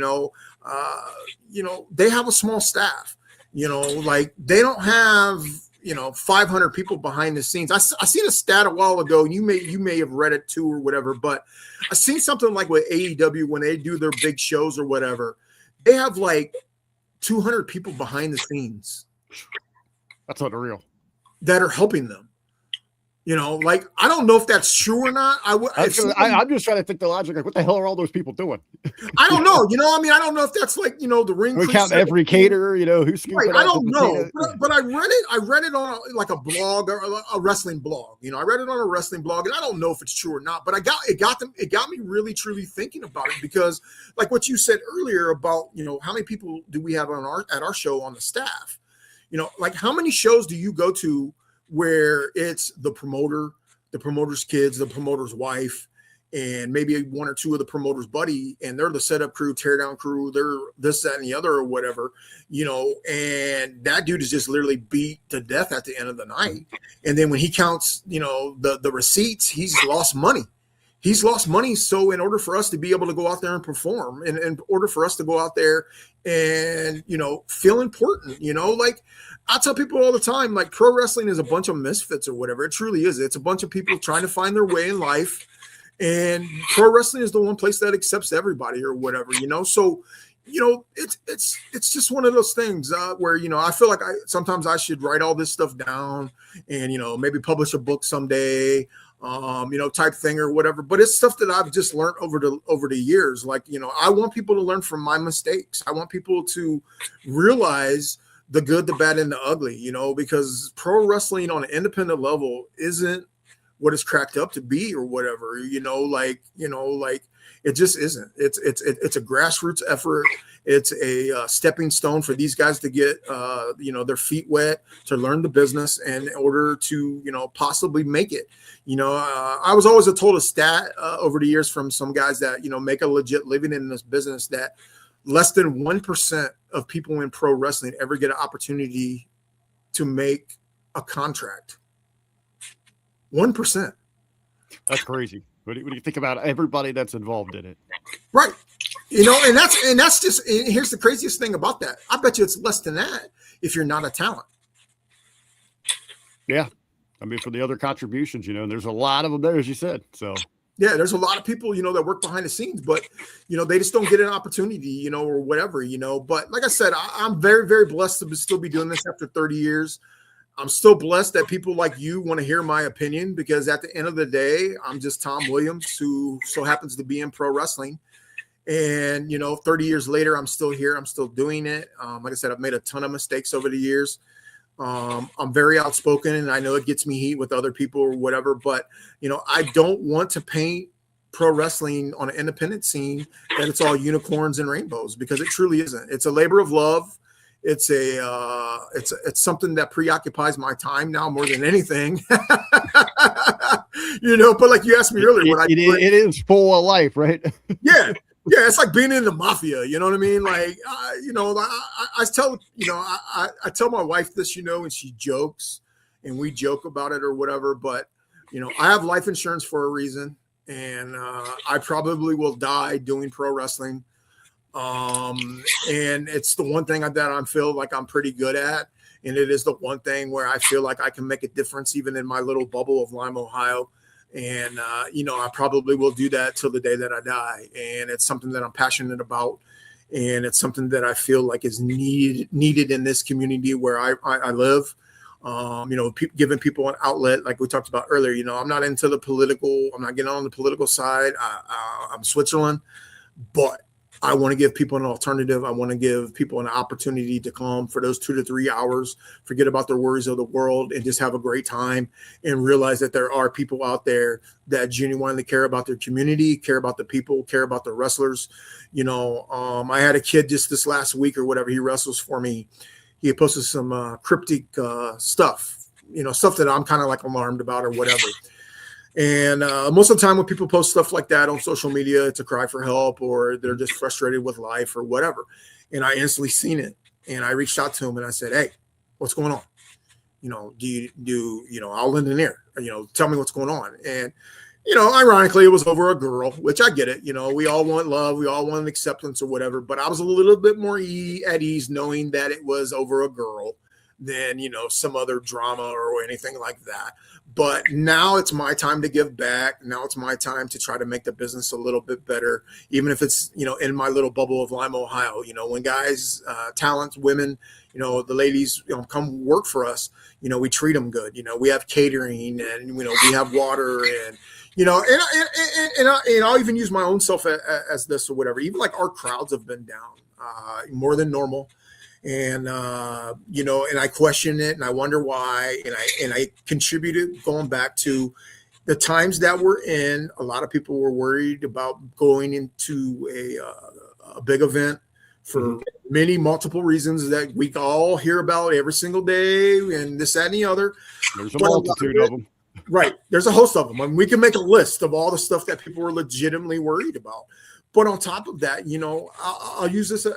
S4: have a small staff, like they don't have, 500 people behind the scenes. I seen a stat a while ago. You may have read it too or whatever, but I seen something like with AEW when they do their big shows or whatever, they have like 200 people behind the scenes.
S3: That's unreal.
S4: That are helping them. Like, I don't know if that's true or not. I'm
S3: just trying to think the logic. Like, what the hell are all those people doing?
S4: I don't know. I don't know if that's like, the ring.
S3: We count every caterer, who's
S4: right. I don't know. But I read it on a blog or a wrestling blog. I read it on a wrestling blog, and I don't know if it's true or not. But it got me really truly thinking about it, because like what you said earlier about, how many people do we have at our show on the staff? Like how many shows do you go to where it's the promoter, the promoter's kids, the promoter's wife, and maybe one or two of the promoter's buddy, and they're the setup crew, teardown crew, they're this, that, and the other or whatever, and that dude is just literally beat to death at the end of the night. And then when he counts, the receipts, he's lost money. He's lost money. So in order for us to be able to go out there and perform, and in order for us to go out there and, feel important, like I tell people all the time, like pro wrestling is a bunch of misfits or whatever. It truly is. It's a bunch of people trying to find their way in life. And pro wrestling is the one place that accepts everybody or whatever, So, it's just one of those things where, I feel like sometimes I should write all this stuff down and, maybe publish a book someday, type thing or whatever. But it's stuff that I've just learned over the years. Like, I want people to learn from my mistakes. I want people to realize the good, the bad, and the ugly, because pro wrestling on an independent level isn't what it's cracked up to be or whatever, like it just isn't. It's a grassroots effort. It's a stepping stone for these guys to get, their feet wet, to learn the business, and in order to, possibly make it. I was always told a stat over the years from some guys that, make a legit living in this business, that less than 1% of people in pro wrestling ever get an opportunity to make a contract. 1%.
S3: That's crazy. What do you think about everybody that's involved in it?
S4: Right. And that's just, and here's the craziest thing about that. I bet you it's less than that if you're not a talent.
S3: Yeah. I mean, for the other contributions, and there's a lot of them there, as you said. So
S4: yeah, there's a lot of people, that work behind the scenes, but, they just don't get an opportunity, or whatever, But like I said, I'm very, very blessed to still be doing this after 30 years. I'm still blessed that people like you want to hear my opinion, because at the end of the day, I'm just Tom Williams, who so happens to be in pro wrestling. And, 30 years later, I'm still here. I'm still doing it. Like I said, I've made a ton of mistakes over the years. I'm very outspoken, and I know it gets me heat with other people or whatever, but, I don't want to paint pro wrestling on an independent scene that it's all unicorns and rainbows, because it truly isn't. It's a labor of love. It's it's something that preoccupies my time now more than anything. But like you asked me earlier,
S3: it is full of life, right?
S4: Yeah. Yeah, it's like being in the mafia. You know what I mean? Like, I tell my wife this, and she jokes, and we joke about it or whatever. But, I have life insurance for a reason, and I probably will die doing pro wrestling. And it's the one thing that I feel like I'm pretty good at. And it is the one thing where I feel like I can make a difference even in my little bubble of Lima, Ohio. And, I probably will do that till the day that I die. And it's something that I'm passionate about. And it's something that I feel like is needed in this community where I live. Giving people an outlet, like we talked about earlier. I'm not into the political. I'm not getting on the political side. I'm Switzerland, but I want to give people an alternative. I want to give people an opportunity to come for those 2 to 3 hours, forget about their worries of the world, and just have a great time and realize that there are people out there that genuinely care about their community, care about the people, care about the wrestlers. I had a kid just this last week or whatever. He wrestles for me. He had posted some cryptic stuff, stuff that I'm kind of like alarmed about or whatever. And most of the time when people post stuff like that on social media, it's a cry for help or they're just frustrated with life or whatever. And I instantly seen it. And I reached out to him and I said, hey, what's going on? I'll lend an ear, tell me what's going on. And, ironically, it was over a girl, which I get it. We all want love. We all want acceptance or whatever. But I was a little bit more at ease knowing that it was over a girl than, some other drama or anything like that. But now it's my time to give back. Now it's my time to try to make the business a little bit better, even if it's, in my little bubble of Lima, Ohio. When guys, talents, women, the ladies, come work for us, we treat them good. We have catering and, we have water and, and I'll even use my own self as this or whatever. Even like our crowds have been down more than normal. And, and I question it and I wonder why. And I contributed going back to the times that we're in. A lot of people were worried about going into a big event for many multiple reasons that we all hear about every single day and this, that, and the other.
S3: There's a multitude of them.
S4: Right. There's a host of them. I mean, we can make a list of all the stuff that people were legitimately worried about. But on top of that,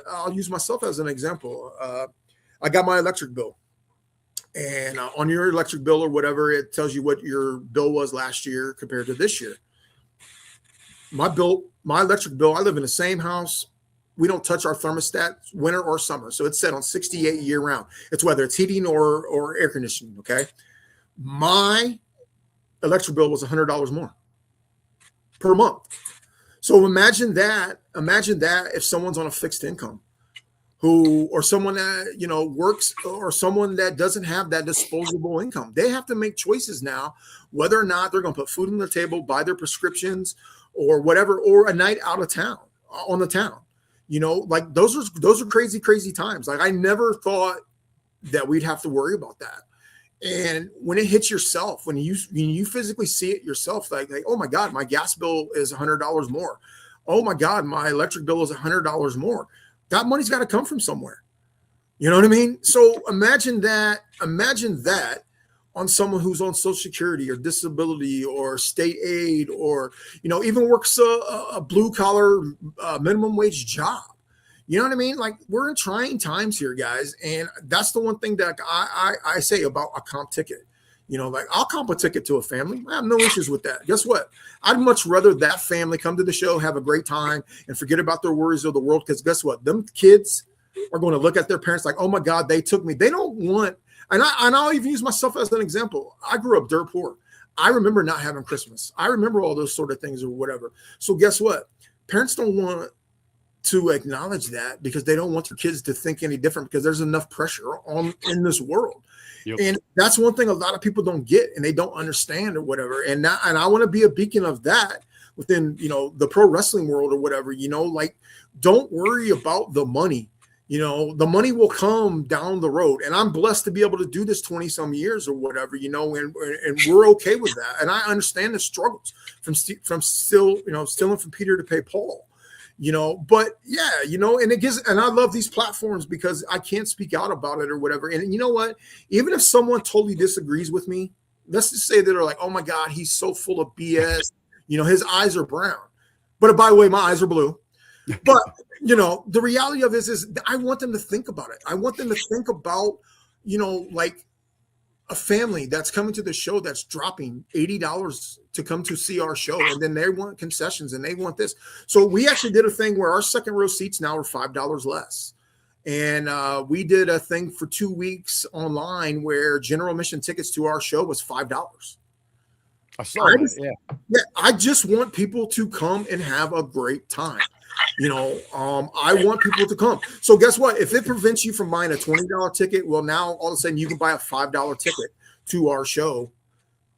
S4: I'll use myself as an example. I got my electric bill, and on your electric bill or whatever, it tells you what your bill was last year compared to this year. My electric bill, I live in the same house. We don't touch our thermostat winter or summer. So it's set on 68 year round. It's whether it's heating or air conditioning. Okay. My electric bill was $100 more per month. So imagine that if someone's on a fixed income or someone that, works or someone that doesn't have that disposable income, they have to make choices now, whether or not they're going to put food on their table, buy their prescriptions or whatever, or a night out of town on the town, like those are crazy, crazy times. Like I never thought that we'd have to worry about that. And when it hits yourself, when you physically see it yourself, like, oh my God, my gas bill is $100 more. Oh my God, my electric bill is $100 more. That money's got to come from somewhere. You know what I mean? So imagine that on someone who's on Social Security or disability or state aid or, even works a blue collar minimum wage job. You know what I mean? Like we're in trying times here, guys. And that's the one thing that I say about a comp ticket. Like I'll comp a ticket to a family. I have no issues with that. Guess what? I'd much rather that family come to the show, have a great time and forget about their worries of the world. Because guess what? Them kids are going to look at their parents like, oh my God, they took me. They don't want, and I'll even use myself as an example. I grew up dirt poor. I remember not having Christmas. I remember all those sort of things or whatever. So guess what? Parents don't want to acknowledge that because they don't want their kids to think any different because there's enough pressure in this world. Yep. And that's one thing a lot of people don't get and they don't understand or whatever. And I want to be a beacon of that within, the pro wrestling world or whatever, like don't worry about the money. The money will come down the road. And I'm blessed to be able to do this 20 some years or whatever, and we're okay with that. And I understand the struggles from stealing from Peter to pay Paul. But yeah, and I love these platforms because I can't speak out about it or whatever. And you know what? Even if someone totally disagrees with me, let's just say that they're like, oh my God, he's so full of BS. His eyes are brown. But by the way, my eyes are blue. But, the reality of this is I want them to think about it. I want them to think about, like a family that's coming to the show that's dropping $80 to come to see our show. And then they want concessions and they want this. So we actually did a thing where our second row seats now are $5 less. And we did a thing for 2 weeks online where general admission tickets to our show was $5.
S3: I saw that. Yeah.
S4: Yeah, I just want people to come and have a great time. I want people to come. So guess what? If it prevents you from buying a $20 ticket, well, now all of a sudden you can buy a $5 ticket to our show.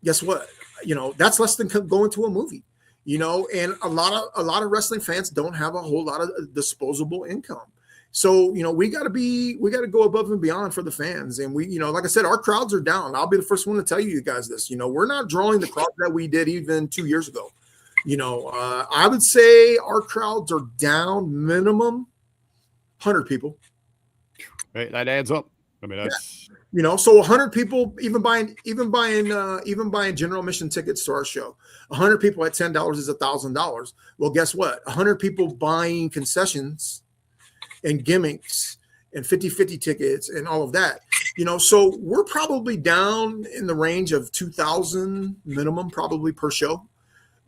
S4: Guess what? That's less than going to a movie. And a lot of wrestling fans don't have a whole lot of disposable income. So, we got to go above and beyond for the fans. And we, like I said, our crowds are down. I'll be the first one to tell you guys this. We're not drawing the crowd that we did even 2 years ago. I would say our crowds are down minimum 100 people.
S3: Right, that adds up. I mean, that's
S4: so 100 people, even buying general admission tickets to our show, 100 people at $10 is $1,000. Well, guess what? 100 people buying concessions and gimmicks and 50-50 tickets and all of that. So we're probably down in the range of 2,000 minimum probably per show.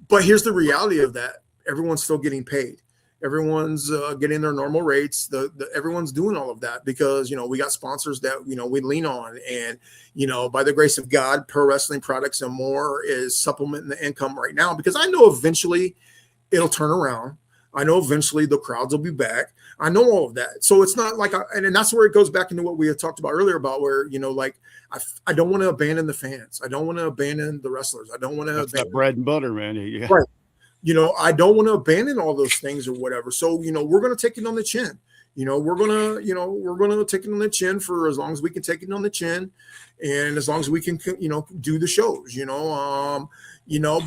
S4: But here's the reality of that. Everyone's still getting paid. Everyone's getting their normal rates. Everyone's doing all of that because, we got sponsors that, we lean on. And, by the grace of God, Pro Wrestling Products and More is supplementing the income right now because I know eventually it'll turn around. I know eventually the crowds will be back. I know all of that. So it's not like, and that's where it goes back into what we had talked about earlier about where, I don't want to abandon the fans. I don't want to abandon the wrestlers. I don't want to abandon
S3: that bread and butter, man. Yeah.
S4: Right. I don't want to abandon all those things or whatever. So, we're going to take it on the chin. We're going to take it on the chin for as long as we can take it on the chin and as long as we can, do the shows,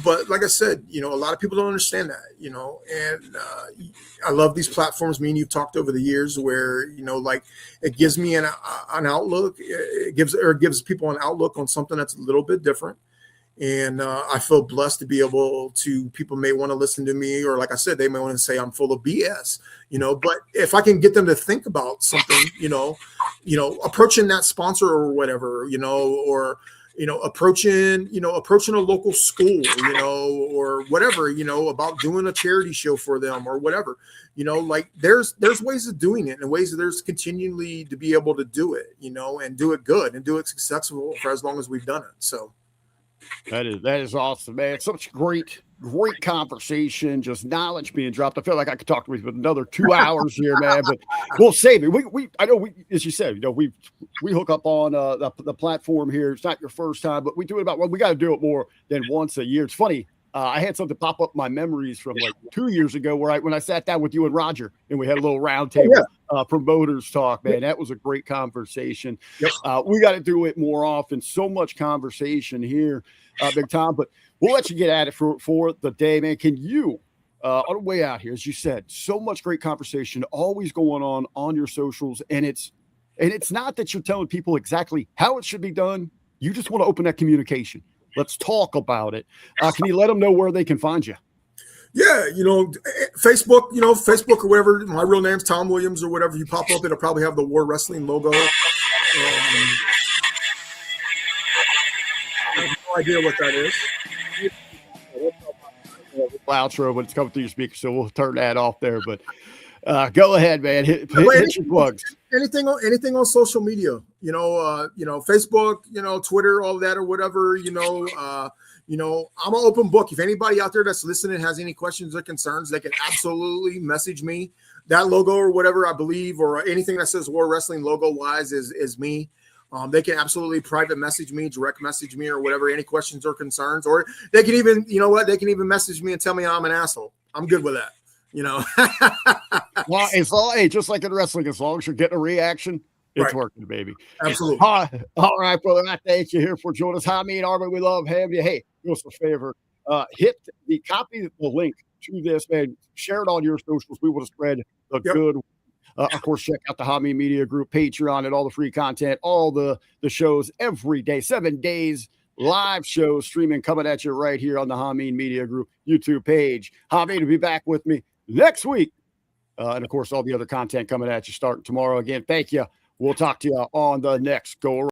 S4: but like I said, a lot of people don't understand that, and I love these platforms. Me and you've talked over the years where, it gives me an outlook. It gives people an outlook on something that's a little bit different. And I feel blessed to be able to, people may want to listen to me, or like I said, they may want to say I'm full of BS, but if I can get them to think about something, approaching that sponsor or whatever, or, approaching a local school, or whatever, about doing a charity show for them or whatever, there's ways of doing it and ways that there's continually to be able to do it, and do it good and do it successful for as long as we've done it. So.
S3: That is awesome, man. Such great conversation, just knowledge being dropped. I feel like I could talk to you for another 2 hours here, man, but we'll save it. I know as you said, we hook up on the platform here. It's not your first time, but we do it we got to do it more than once a year. It's funny. I had something pop up in my memories from like 2 years ago when I sat down with you and Roger and we had a little round table promoters talk, man. That was a great conversation. Yep. We got to do it more often. So much conversation here, Big Tom, but we'll let you get at it for the day, man. Can you, on the way out here, as you said, so much great conversation always going on your socials. And it's not that you're telling people exactly how it should be done. You just want to open that communication. Let's talk about it. Can you let them know where they can find you?
S4: Yeah, Facebook, Facebook or whatever. My real name's Tom Williams or whatever. You pop up, it'll probably have the War Wrestling logo. I have no idea what that is.
S3: Outro, but it's coming through your speaker, so we'll turn that off there. But go ahead, man. Hit your plugs.
S4: Anything on social media, Facebook, Twitter, all that or whatever, I'm an open book. If anybody out there that's listening has any questions or concerns, they can absolutely message me. That logo or whatever, I believe, or anything that says War Wrestling logo wise is me. They can absolutely private message me, direct message me or whatever, any questions or concerns, or they can even, they can even message me and tell me I'm an asshole. I'm good with that.
S3: Well, just like in wrestling, as long as you're getting a reaction, it's working, baby.
S4: Absolutely.
S3: All right, brother. I thank you here for joining us. Hi, me and Armin, we love having you. Hey, do us a favor. Hit the link to this, man. Share it on your socials. We want to spread the good. Of course, check out the Hami Media Group, Patreon, and all the free content, all the shows every day, 7 days, live shows streaming coming at you right here on the Hami Media Group YouTube page. Hami to be back with me next week. And, of course, all the other content coming at you starting tomorrow. Again, thank you. We'll talk to you on the next go around.